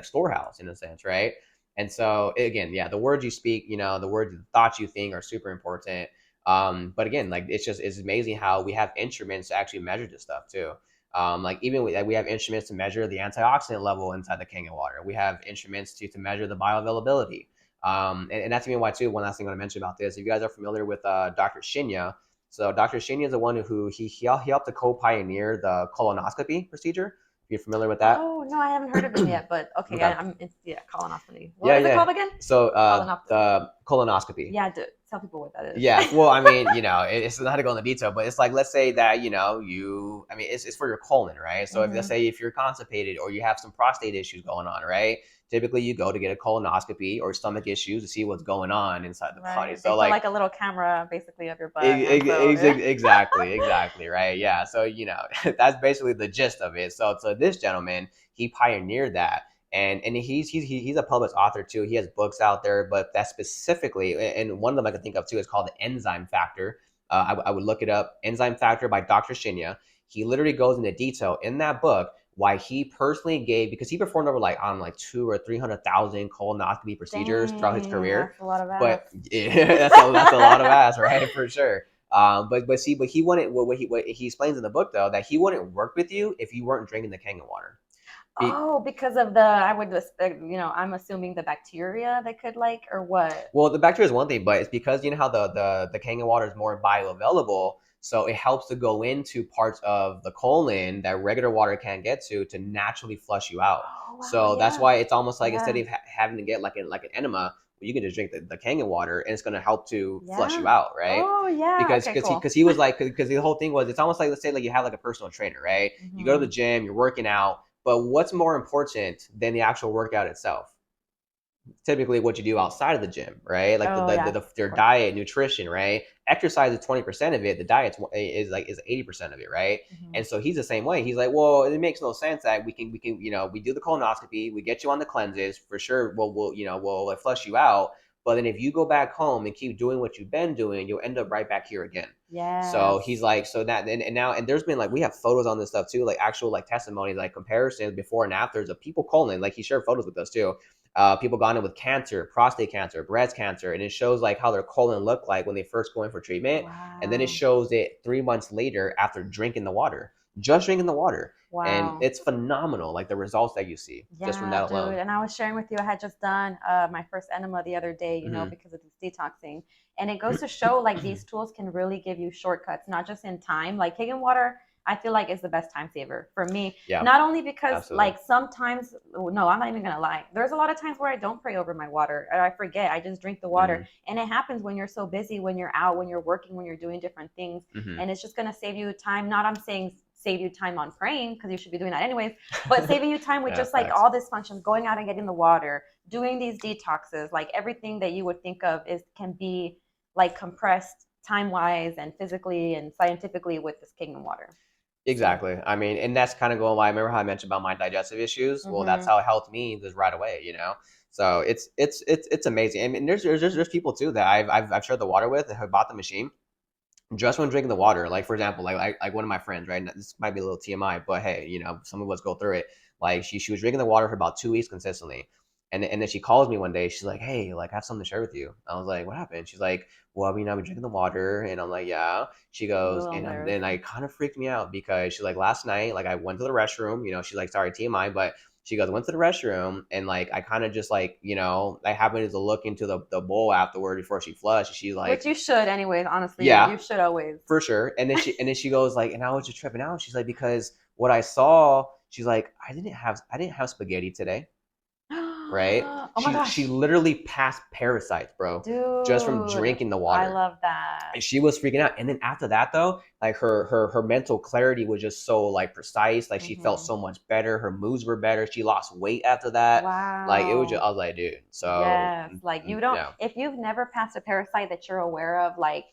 storehouse in a sense, right? And so again, yeah, the words you speak, you know, the words, the thoughts you think are super important. But again, like it's amazing how we have instruments to actually measure this stuff too. Like even we have instruments to measure the antioxidant level inside the Kangen water. We have instruments to measure the bioavailability. And that's even why too. One last thing I want to mention about this, if you guys are familiar with Dr. Shinya, so Dr. Shinya is the one who he helped to co-pioneer the colonoscopy procedure. If you're familiar with that. Oh no, I haven't heard of him yet, but okay, Okay. I'm it's, yeah, colonoscopy. Yeah, What is it yeah. called again? So Colonoscopy. the colonoscopy. Yeah, tell people what that is. Yeah, well, I mean, you know, it's not to go into detail, but it's like, let's say that, you know, I mean, it's for your colon, right? So if, let's Hmm. say if you're constipated or you have some prostate issues going on, right? Typically you go to get a colonoscopy or stomach issues to see what's going on inside the body. Right. They So put like, like a little camera basically of your butt and throat. Yeah. exactly, right? Yeah. So, you know, that's basically the gist of it. So this gentleman, he pioneered that. And he's a published author too. He has books out there, but that specifically, and one of them I can think of too is called the Enzyme Factor. I would look it up, Enzyme Factor by Dr. Shinya. He literally goes into detail in that book why he personally gave, because he performed over like on like 2 or 300,000 colonoscopy procedures throughout his Dang, career. that's a lot of ass. But yeah, that's a lot of ass, right? For sure. But he wouldn't. What he explains in the book though, that he wouldn't work with you if you weren't drinking the Kangen water. Be, Oh, because of the, I would just, I'm assuming the bacteria they could like, or what? well, the bacteria is one thing, but it's because you know how the Kangen water is more bioavailable, so it helps to go into parts of the colon that regular water can't get to naturally flush you out. Oh, wow, So that's yeah. why it's almost like instead Yeah. of having to get like an enema, you can just drink the Kangen water, and it's going to help to flush you Yeah. out, right? Oh, yeah. Because Okay, cool. he was like, because the whole thing was, it's almost like, let's say like you have like a personal trainer, right? You go to the Hmm. gym, you're working out, but what's more important than the actual workout itself? Typically what you do outside of the gym, right? Like Oh, yeah, of their course. diet, nutrition, right? Exercise is 20% of it. The diet is 80% of it, right? Hmm. And so he's the same way. He's like, well, it makes no sense that we can you know we do the colonoscopy, we get you on the cleanses for sure. We'll you know we'll flush you out. But then if you go back home and keep doing what you've been doing, you'll end up right back here again. So he's Yes. like, so that and now and there's been like we have photos on this stuff too, like actual like testimonies, like comparisons before and afters of people colon. Like he shared photos with us too. People gone in with cancer, prostate cancer, breast cancer, and it shows like how their colon looked like when they first go in for treatment, and then it Wow. shows it 3 months later after drinking the water, just drinking the water, and Wow. it's phenomenal, like the results that you see just from Yeah, that dude. alone. And I was sharing with you, I had just done my first enema the other day, Hmm. because of this detoxing. And it goes to show like these tools can really give you shortcuts, not just in time. Like Kangen water, I feel like is the best time saver for me. Yeah, Not only because absolutely. like sometimes, no, I'm not even gonna lie. There's a lot of times where I don't pray over my water or I forget. I just drink the water. Hmm. And it happens when you're so busy, when you're out, when you're working, when you're doing different things. Hmm. And it's just gonna save you time. Not I'm saying save you time on praying, because you should be doing that anyways, but saving you time with Yeah, just like facts. all this functions, going out and getting the water, doing these detoxes, like everything that you would think of is can be like compressed time wise and physically and scientifically with this kingdom water. So, Exactly. I mean, and that's kind of going why I remember how I mentioned about my digestive issues. Well, that's mm-hmm. how it helped me just right away, you know. So it's amazing. I mean, there's people too that I've shared the water with that have bought the machine just when drinking the water. Like for example, like one of my friends, right? This might be a little TMI, but hey, you know, some of us go through it. Like she was drinking the water for about 2 weeks consistently. And then she calls me one day. She's like, "Hey, like, I have something to share with you." I was like, "What happened?" She's like, "Well, I mean, I've been drinking the water," and I'm like, "Yeah." She A goes, little and then I embarrassing. kind of freaked me out because she's like, last night, like, I went to the restroom. You know, she's like, "Sorry, TMI," but she goes, "Went to the restroom," and like, I kind of just like, you know, I happened to look into the bowl afterward before she flushed. She's Which like, you should anyways, honestly. "Yeah." You should always. For sure. And then she goes like, and I was just tripping out. She's like, because what I saw, she's like, I didn't have spaghetti today, right? Oh my She gosh. literally passed parasites, bro, just from Dude, drinking the I water. love that. And she was freaking out. And then after that though, like her mental clarity was just so like precise. Like she felt Hmm. so much better. Her moods were better. She lost weight after that. Like it was just, Wow. I was like, dude. So Yes, like you don't, yeah. if you've never passed a parasite that you're aware of, like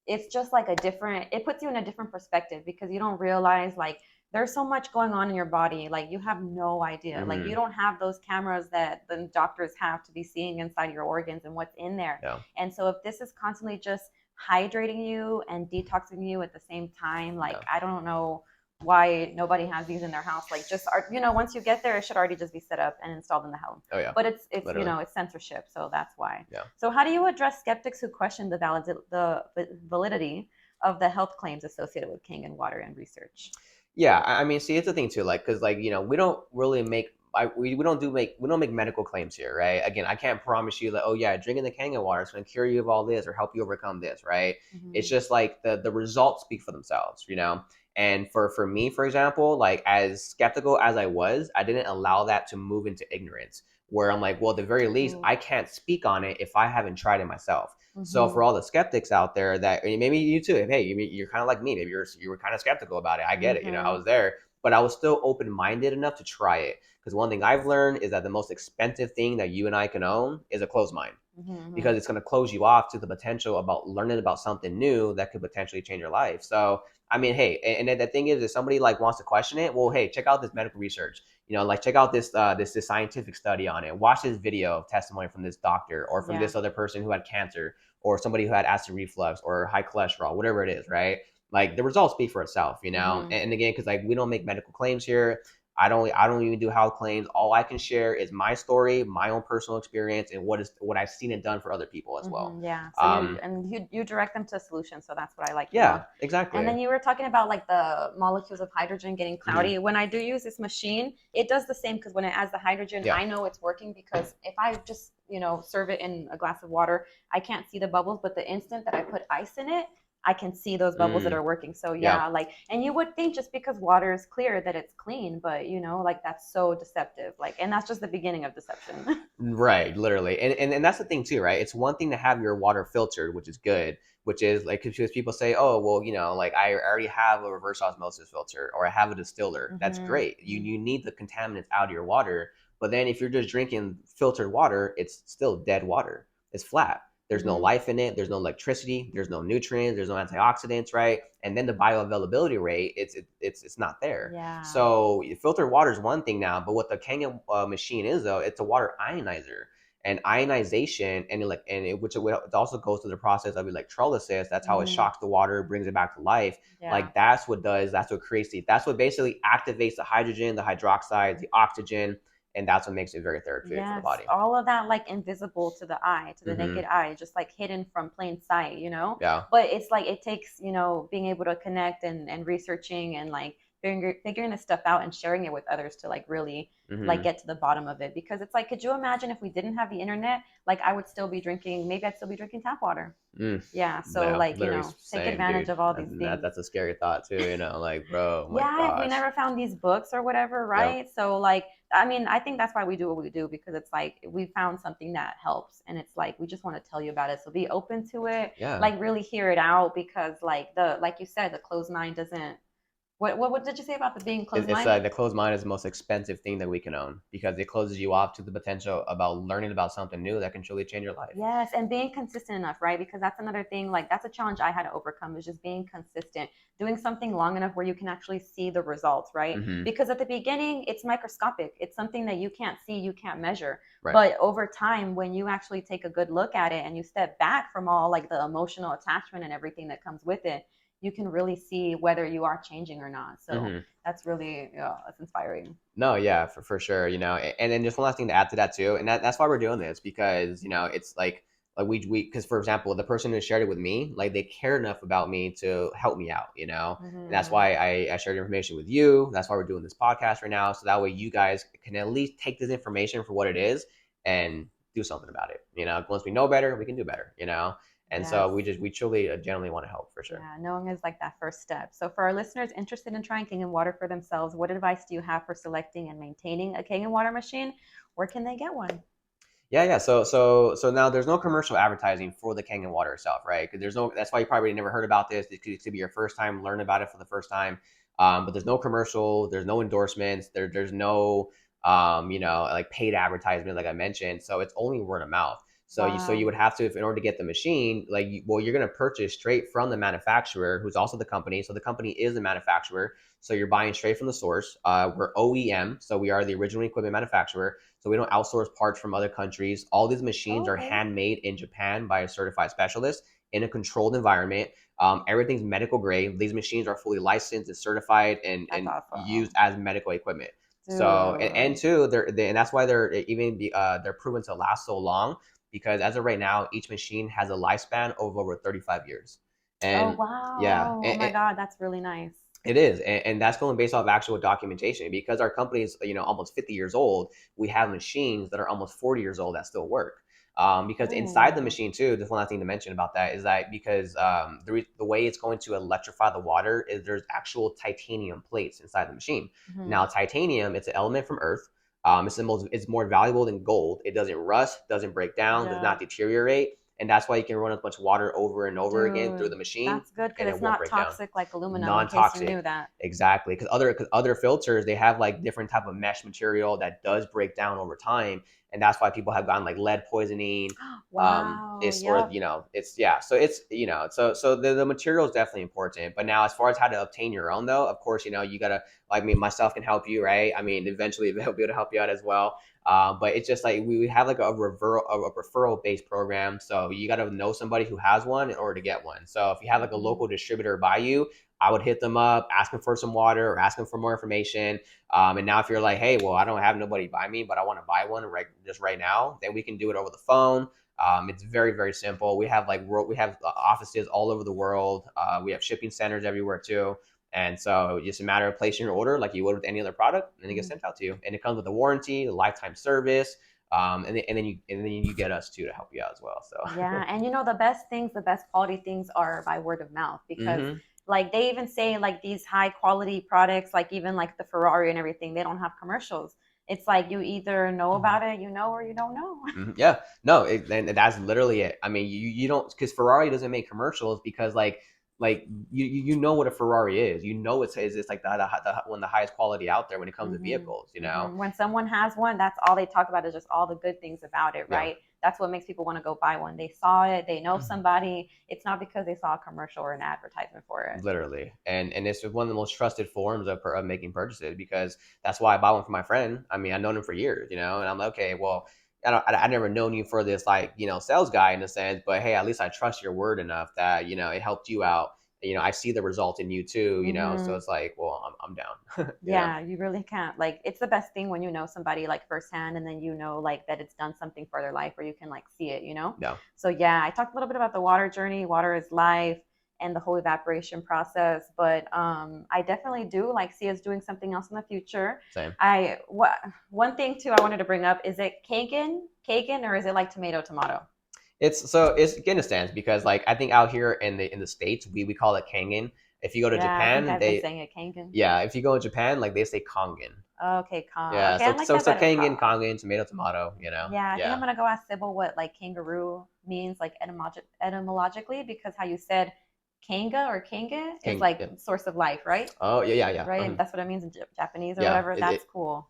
it's just like a different, it puts you in a different perspective because you don't realize like there's so much going on in your body. Like you have no idea. Like you Hmm. don't have those cameras that the doctors have to be seeing inside your organs and what's in there. Yeah. And so if this is constantly just hydrating you and detoxing you at the same time, like Yeah. I don't know why nobody has these in their house. Like just once you get there, it should already just be set up and installed in the home. Oh yeah. But it's Literally. it's censorship, so that's why. Yeah. So how do you address skeptics who question the validity of the health claims associated with Kangen water and research? Yeah, I mean, see, it's the thing too, like, because like we don't really make, we don't make medical claims here, right? Again, I can't promise you that, oh yeah, drinking the Kangen water is going to cure you of all this or help you overcome this, right? It's Mm-hmm. just like the results speak for themselves, you know. And for me, for example, like as skeptical as I was, I didn't allow that to move into ignorance, where I'm like, well, at the very least, Ooh. I can't speak on it if I haven't tried it myself. So Mm-hmm. for all the skeptics out there that maybe you too, if hey, you're kind of like me, maybe you were kind of skeptical about it. I get it, you know, I Mm-hmm. was there, but I was still open minded enough to try it. Because one thing I've learned is that the most expensive thing that you and I can own is a closed mind, Mm-hmm. because it's going to close you off to the potential about learning about something new that could potentially change your life. So I mean, hey, and the thing is, if somebody like wants to question it, well, hey, check out this medical research. You know, like check out this scientific study on it. Watch this video of testimony from this doctor or from Yeah. this other person who had cancer or somebody who had acid reflux or high cholesterol, whatever it is, right? Like the results speak for itself, you know. Mm-hmm. And again, because like we don't make medical claims here, I don't even do health claims. All I can share is my story, my own personal experience, and what I've seen it done for other people as well. Mm-hmm. Yeah. So Um, you direct them to a solution. So that's what I like the most. yeah, And exactly. then you were talking about like the molecules of hydrogen getting Hmm. cloudy. When I do use this machine, it does the same because when it adds the hydrogen, Yeah. I know it's working because if I just, serve it in a glass of water, I can't see the bubbles, but the instant that I put ice in it, I can see those bubbles that Mm, are working. So yeah. yeah, like, and you would think just because water is clear that it's clean, but like that's so deceptive. Like, and that's just the beginning of deception. Right, literally. And that's the thing too, right? It's one thing to have your water filtered, which is good, which is like because people say, "Oh, well, like I already have a reverse osmosis filter or I have a distiller." That's Mm-hmm. great. You need the contaminants out of your water, but then if you're just drinking filtered water, it's still dead water. It's flat. There's no Mm-hmm. life in it. There's no electricity. There's no nutrients. There's no antioxidants, right? And then the bioavailability rate, it's not there. Yeah. So filtered water is one thing now, but what the Kangen machine is though, it's a water ionizer. And ionization, which it also goes through the process of electrolysis. That's how it Mm-hmm. shocks the water, brings it back to life. Yeah. Like that's what creates that's what basically activates the hydrogen, the hydroxides, the oxygen, and that's what makes it very therapeutic for the Yes, body. all of that like invisible to the eye, to the Hmm. naked eye, just like hidden from plain sight. Yeah. But it's like it takes, being able to connect and researching and like figuring this stuff out and sharing it with others to like really like Hmm. get to the bottom of it. Because it's like, could you imagine if we didn't have the internet? Like I would still be drinking, maybe I'd still be drinking tap water. Mm. Yeah. So Yeah, like, literally take same, advantage dude. of all these And things. that's a scary thought too. Like, bro, oh my Yeah, if we gosh. never found these books or whatever, Yep. right? So like, I mean, I think that's why we do what we do, because it's like we found something that helps, and it's like we just want to tell you about it. So be open to it, Yeah. like really hear it out, because like you said, the closed mind doesn't. What did you say about the being closed It's mind? the closed mind is the most expensive thing that we can own because it closes you off to the potential about learning about something new that can truly change your life. Yes, and being consistent enough, right? Because that's another thing, like that's a challenge I had to overcome, is just being consistent, doing something long enough where you can actually see the results, right? Hmm. Because at the beginning, it's microscopic. It's something that you can't see, you can't measure. Right. But over time, when you actually take a good look at it and you step back from all like the emotional attachment and everything that comes with it, you can really see whether you are changing or not. So Hmm. that's really, yeah, that's inspiring. No, yeah, for sure. And then just one last thing to add to that too, and that's why we're doing this because it's like we because for example, the person who shared it with me, like they cared enough about me to help me out, and that's Mm-hmm. why I shared information with you. That's why we're doing this podcast right now, so that way you guys can at least take this information for what it is and do something about it. Once we know better, we can do better. And so Yes. we truly genuinely want to help for sure. Yeah, knowing is like that first step. So, for our listeners interested in trying Kangen water for themselves, what advice do you have for selecting and maintaining a Kangen water machine? Where can they get one? Yeah. So now there's no commercial advertising for the Kangen water itself, right? Because there's no. That's why you probably never heard about this. It could be your first time learning about it for the first time. But there's no commercial. There's no endorsements. There's no like paid advertisement, like I mentioned. So it's only word of mouth. So you Wow. would have to, if in order to get the machine, like, well, you're going to purchase straight from the manufacturer, who's also the company. So the company is the manufacturer. So you're buying straight from the source. We're OEM, so we are the original equipment manufacturer. So we don't outsource parts from other countries. All these machines are Okay. handmade in Japan by a certified specialist in a controlled environment. Everything's medical grade. These machines are fully licensed and certified That's and used awesome. as medical equipment. So and Dude. two, and that's why they're proven to last so long, because as of right now, each machine has a lifespan of over 35 years. Oh, And yeah, wow. Oh my God, that's really nice. it is, and that's going based off actual documentation, because our company is, almost 50 years old. We have machines that are almost 40 years old that still work. Because inside the Oh. machine too, just one last thing to mention about that is that, because the way it's going to electrify the water is there's actual titanium plates inside the machine. Hmm. Now, titanium, it's an element from Earth. It's more valuable than gold. It doesn't rust, doesn't break down, does not Yep. deteriorate, and that's why you can run as much water over and over again through the Dude, machine, that's good because and it it's won't not break down. toxic like aluminum, in case you Non-toxic. knew that. Exactly, because other filters, they have like different type of mesh material that does break down over time, and that's why people have gotten like lead poisoning. Wow. It's sort of, Yep. it's, yeah. So it's, so the material is definitely important. But now, as far as how to obtain your own, though, of course, you gotta, like, me, myself can help you, right? I mean, eventually they'll be able to help you out as well. But it's just like we have like a referral based program. So you got to know somebody who has one in order to get one. So if you have like a Hmm. local distributor by you, I would hit them up, ask them for some water or ask them for more information. And now if you're like, hey, well, I don't have nobody by me, but I want to buy one right now, then we can do it over the phone. It's very, very simple. We have offices all over the world. We have shipping centers everywhere too. And so it's just a matter of placing your order like you would with any other product, and it gets sent out to you. And it comes with a warranty, a lifetime service, and then you get us too to help you out as well. So, Yeah, and the best things, the best quality things are by word of mouth because hmm like they even say like these high quality products, like even like the Ferrari and everything, they don't have commercials. It's like you either know about it, or you don't know. Yeah, no, and that's literally it. I mean, you don't, because Ferrari doesn't make commercials, because like you know what a Ferrari is. It's like the one of the highest quality out there when it comes to Hmm. vehicles. Hmm. When someone has one, that's all they talk about is just all the good things about it, Yeah. right? That's what makes people want to go buy one. They saw it, they know Mhm. somebody. It's not because they saw a commercial or an advertisement for it. Literally, and it's one of the most trusted forms of making purchases, because that's why I bought one for my friend. I mean, I've known him for years, and I'm like, okay, well, I never known you for this, like, sales guy in a sense, but hey, at least I trust your word enough that it helped you out. I see the result in you too, so Hmm. it's like, well, I'm down. Yeah, you really can't. Like, it's the best thing when you know somebody like firsthand and then like that it's done something for their life where you can like see it. No, So, yeah, I talked a little bit about the water journey. Water is life and the whole evaporation process, but I definitely do like see us doing something else in the future. same. One thing too I wanted to bring up, is it Kagan, or is it like tomato? It's getting a stance, because, like, I think out here in the states, we call it Kangen. If you go to Yeah, I think Japan, I've been they saying it Kangen. yeah, if you go in Japan, like, they say Kangen. Okay, Yeah, okay, I so like so that so better. Kangen, Kangen, tomato, tomato. Yeah, I think I'm Yeah. gonna go ask Sybil what like kangaroo means, like etymologically, because how you said kanga or kanga is King. like Yeah. source of life, right? Oh, yeah, yeah, yeah. Right, that's what it means in Japanese or Yeah. whatever. That's cool.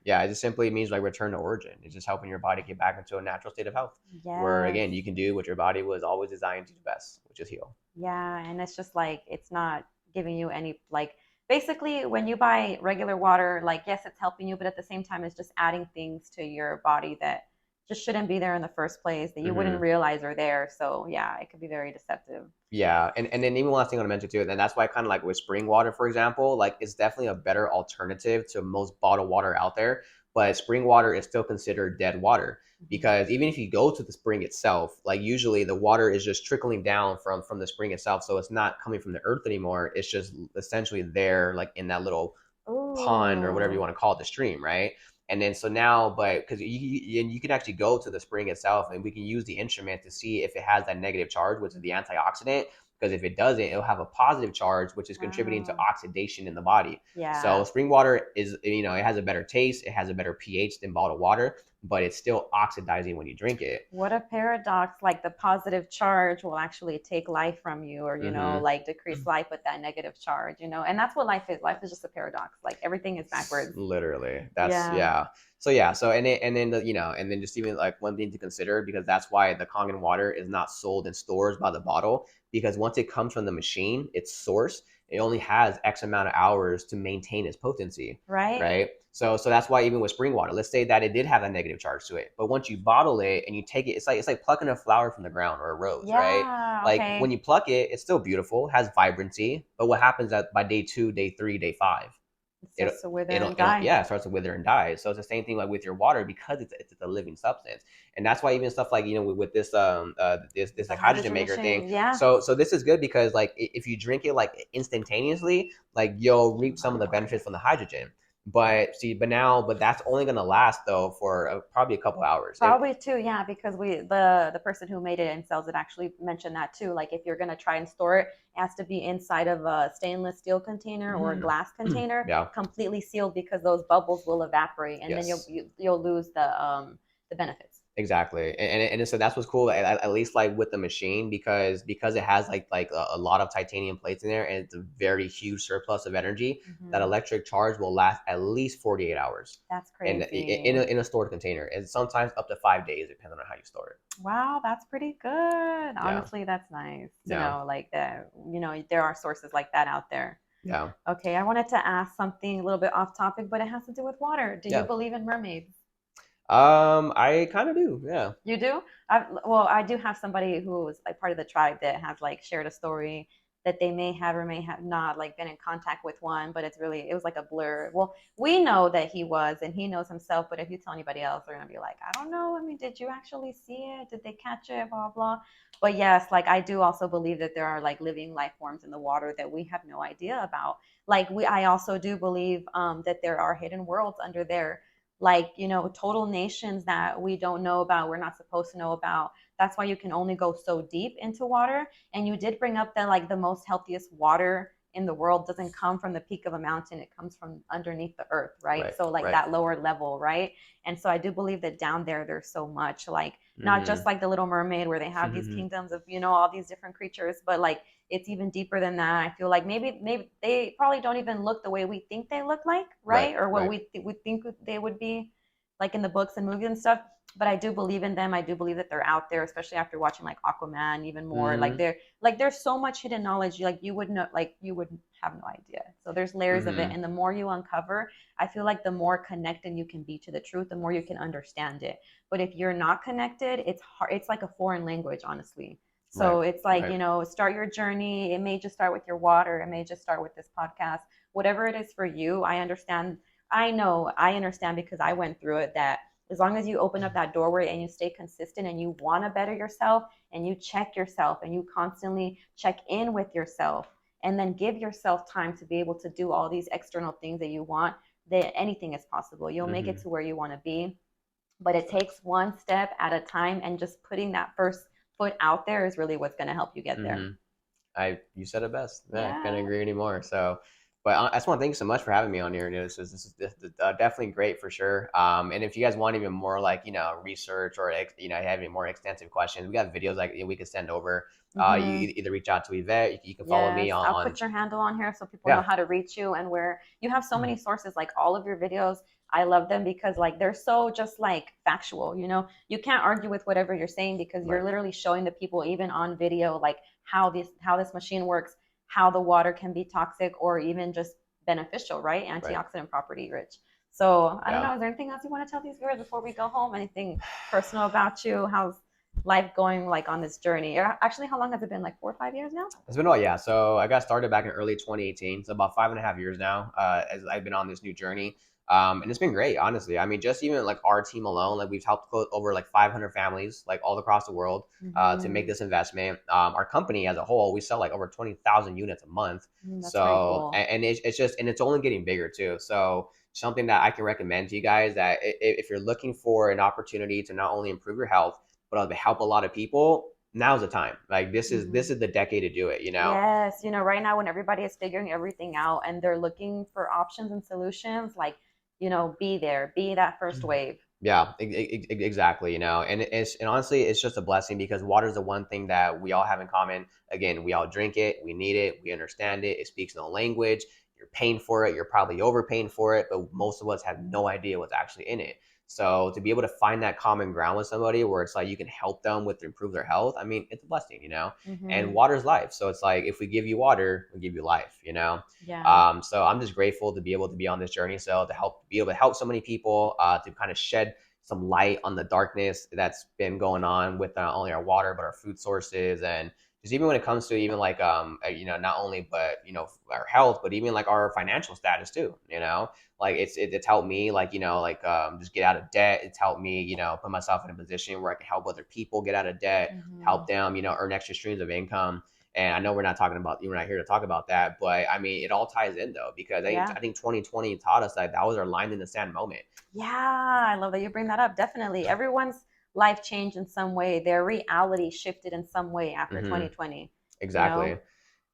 Yeah. It just simply means like return to origin. It's just helping your body get back into a natural state of health, where Yes. again you can do what your body was always designed to do best, which is heal. Yeah, and it's just like it's not giving you any like basically when you buy regular water, like yes, it's helping you, but at the same time it's just adding things to your body that just shouldn't be there in the first place that you wouldn't hmm realize are there. So yeah, it could be very deceptive. Yeah, and then even one last thing I want to mention too, and that's why, kind of like with spring water, for example, like, it's definitely a better alternative to most bottled water out there. But spring water is still considered dead water, Mhm. because even if you go to the spring itself, like, usually the water is just trickling down from the spring itself, so it's not coming from the earth anymore. It's just essentially there, like, in that little pond or whatever you Ooh. want to call it, the stream, right? And then so now, but because you can actually go to the spring itself, and we can use the instrument to see if it has that negative charge, which is the antioxidant. Because if it doesn't, it'll have a positive charge, which is contributing to Oh, oxidation in the body. So yeah. spring water is, it has a better taste, it has a better pH than bottled water, but it's still oxidizing when you drink it. What a paradox. Like the positive charge will actually take life from you or, hmm like decrease life with that negative charge. And that's what life is. Life is just a paradox. Like everything is backwards. Literally, that's, Yeah. yeah. So yeah, so and then and then just even like one thing to consider, because that's why the Kangen water is not sold in stores by the bottle, because once it comes from the machine, its source, it only has X amount of hours to maintain its potency, Right? right? So that's why even with spring water, let's say that it did have a negative charge to it, but once you bottle it and you take it, it's like plucking a flower from the ground or a rose, right? Yeah, Like when okay. you pluck it, it's still beautiful, has vibrancy, but what happens at by day 2, day 3, day 5? It it'll starts to wither it'll and it'll die. yeah, it starts to wither and die. So it's the same thing like with your water, because it's a living substance. And that's why even stuff like with this this The like hydrogen hydrogen maker thing. machine, yeah. So this is good because like if you drink it like instantaneously, like you'll reap some of the benefits from the hydrogen. But see, but that's only gonna last though for probably a couple hours. Probably too, yeah, because the person who made it and sells it actually mentioned that too. Like if you're gonna try and store it, it has to be inside of a stainless steel container or a glass container, Yeah. completely sealed because those bubbles will evaporate and then Yes. you'll lose the benefits. Exactly, and so that's what's cool. At least like with the machine, because it has like a lot of titanium plates in there, and it's a very huge surplus of energy. That Hmm. electric charge will last at least 48 hours, That's and crazy. in a stored container, and sometimes up to 5 days, depending on how you store it. Wow, that's pretty good. Yeah, Honestly, that's nice to yeah, know like that, there are sources like that out there. yeah, Okay, I wanted to ask something a little bit off topic, but it has to do with water. Do you yeah. believe in mermaids? I kind of do. Yeah, You do? Well, I do have somebody who was like part of the tribe that has like shared a story that they may have or may have not like been in contact with one, but it was like a blur. Well, we know that he was and he knows himself, but if you tell anybody else, they're gonna be like, I don't know. I mean, did you actually see it? Did they catch it? Blah blah. But yes, like I do also believe that there are like living life forms in the water that we have no idea about. I also do believe that there are hidden worlds under there, like total nations that we don't know about, we're not supposed to know about. That's why you can only go so deep into water. And you did bring up that like the most healthiest water in the world doesn't come from the peak of a mountain, it comes from underneath the earth, right? right, So like right. that lower level, right? And so I do believe that down there there's so much, like not just Mm-hmm. like the Little Mermaid where they have these kingdoms of all these different creatures, but like it's even deeper than that. I feel like maybe they probably don't even look the way we think they look like, Right, right? Or what right. we think they would be like in the books and movies and stuff. But I do believe in them. I do believe that they're out there, especially after watching like Aquaman even more. Mm-hmm. Like there's so much hidden knowledge like you would know, like you would have no idea. So there's layers of it, Mm-hmm. and the more you uncover, I feel like the more connected you can be to the truth, the more you can understand it. But if you're not connected, it's hard. It's like a foreign language, honestly. Right, So it's like, right. start your journey. It may just start with your water. It may just start with this podcast. Whatever it is for you, I understand. I know I understand because I went through it, that as long as you open up that doorway and you stay consistent and you want to better yourself and you check yourself and you constantly check in with yourself and then give yourself time to be able to do all these external things that you want, that anything is possible. You'll make it Mm-hmm. to where you want to be, but it takes one step at a time, and just putting that first foot out there is really what's going to help you get there. Mm-hmm. I You said it best. Yeah, I can't Yeah. agree anymore. So, but I just want to thank you so much for having me on here. This is definitely great for sure. And if you guys want even more like research or have any more extensive questions, we got videos like we could send over. You Mm-hmm. either reach out to Yvette. You can follow me Yes, I'll on put your handle on here so people know yeah. how to reach you, and where you have so many sources, like all of your videos. I love them because like they're so just like factual, You can't argue with whatever you're saying because you're Right, literally showing the people even on video like how this machine works, how the water can be toxic or even just beneficial, right? right. Antioxidant property rich. So, I don't Yeah. know, is there anything else you want to tell these viewers before we go home? Anything personal about you? How's life going like on this journey? Actually, how long has it been? Like 4 or 5 years now? It's been yeah. So I got started back in early 2018. So about 5.5 years now, as I've been on this new journey. And it's been great, honestly. I mean, just even like our team alone, like we've helped over like 500 families, like all across the world, to make Mm-hmm. this investment. Our company as a whole, we sell like over 20,000 units a month. That's very So, cool. and it's just, and it's only getting bigger too. So something that I can recommend to you guys, that if you're looking for an opportunity to not only improve your health, but help a lot of people, now's the time. Like Hmm. this is the decade to do it. Yes, right now when everybody is figuring everything out and they're looking for options and solutions, like, be there, be that first wave. Yeah, exactly. And honestly, it's just a blessing because water is the one thing that we all have in common. Again, we all drink it, we need it, we understand it. It speaks no language. you're paying for it, you're probably overpaying for it, but most of us have no idea what's actually in it. So to be able to find that common ground with somebody where it's like you can help them with improve their health, I mean, it's a blessing, you know. And Mm-hmm. water's life, so it's like if we give you water, we give you life, you know. Yeah. So I'm just grateful to be able to be on this journey, so to help be able to help so many people, to kind of shed some light on the darkness that's been going on with not only our water but our food sources, and just even when it comes to even like you know, not only but you know our health, but even like our financial status too, you know. Like it's helped me, like, you know, like just get out of debt. It's helped me, you know, put myself in a position where I can help other people get out of debt, Mm-hmm. help them, you know, earn extra streams of income. And I know we're not here to talk about that, but I mean, it all ties in though, because Yeah. I think 2020 taught us that was our line in the sand moment. Yeah, I love that you bring that up. Definitely. Everyone's life changed in some way. Their reality shifted in some way after Hmm. 2020, you know? Exactly.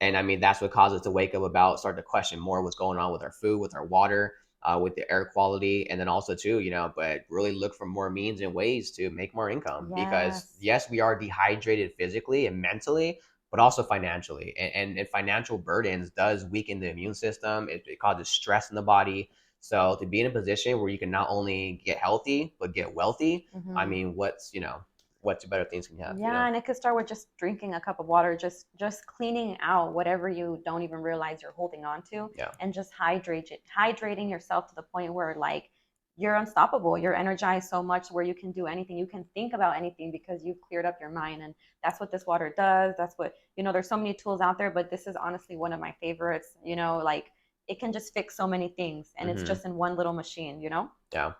And I mean, that's what caused us to wake up about, start to question more what's going on with our food, with our water, with the air quality, and then also too, you know, but really look for more means and ways to make more income. Because Yes. yes, we are dehydrated physically and mentally, but also financially. And financial burdens does weaken the immune system. It causes stress in the body. So to be in a position where you can not only get healthy but get wealthy, I Hmm. mean, what's, you know, what's better things can you have, you Yeah, know? and it could start with just drinking a cup of water, just cleaning out whatever you don't even realize you're holding on to, Yeah. and just hydrating yourself to the point where like you're unstoppable. You're energized so much where you can do anything. You can think about anything because you've cleared up your mind. And that's what this water does. That's what, you know, there's so many tools out there, but this is honestly one of my favorites. You know, like it can just fix so many things and it's Hmm. just in one little machine, you know? Yeah.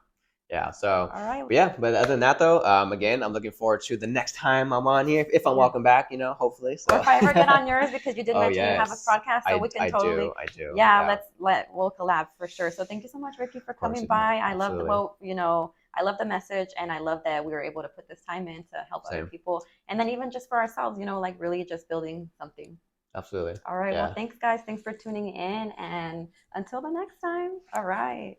Yeah. So, All right. but yeah. But other than that, though, again, I'm looking forward to the next time I'm on here, if I'm Yeah. welcome back. You know, hopefully. Or So. if I ever get on yours, because you did Oh mention you have a yes, podcast, so we can I totally, do, I do. yeah, Yeah, we'll collab for sure. So thank you so much, Ricky, for of course coming you do. by. I love the, Absolutely. well, you know, I love the message, and I love that we were able to put this time in to help other Same. people, and then even just for ourselves, you know, like really just building something. Absolutely. All right. Well, Yeah. thanks, guys. Thanks for tuning in, and until the next time. All right.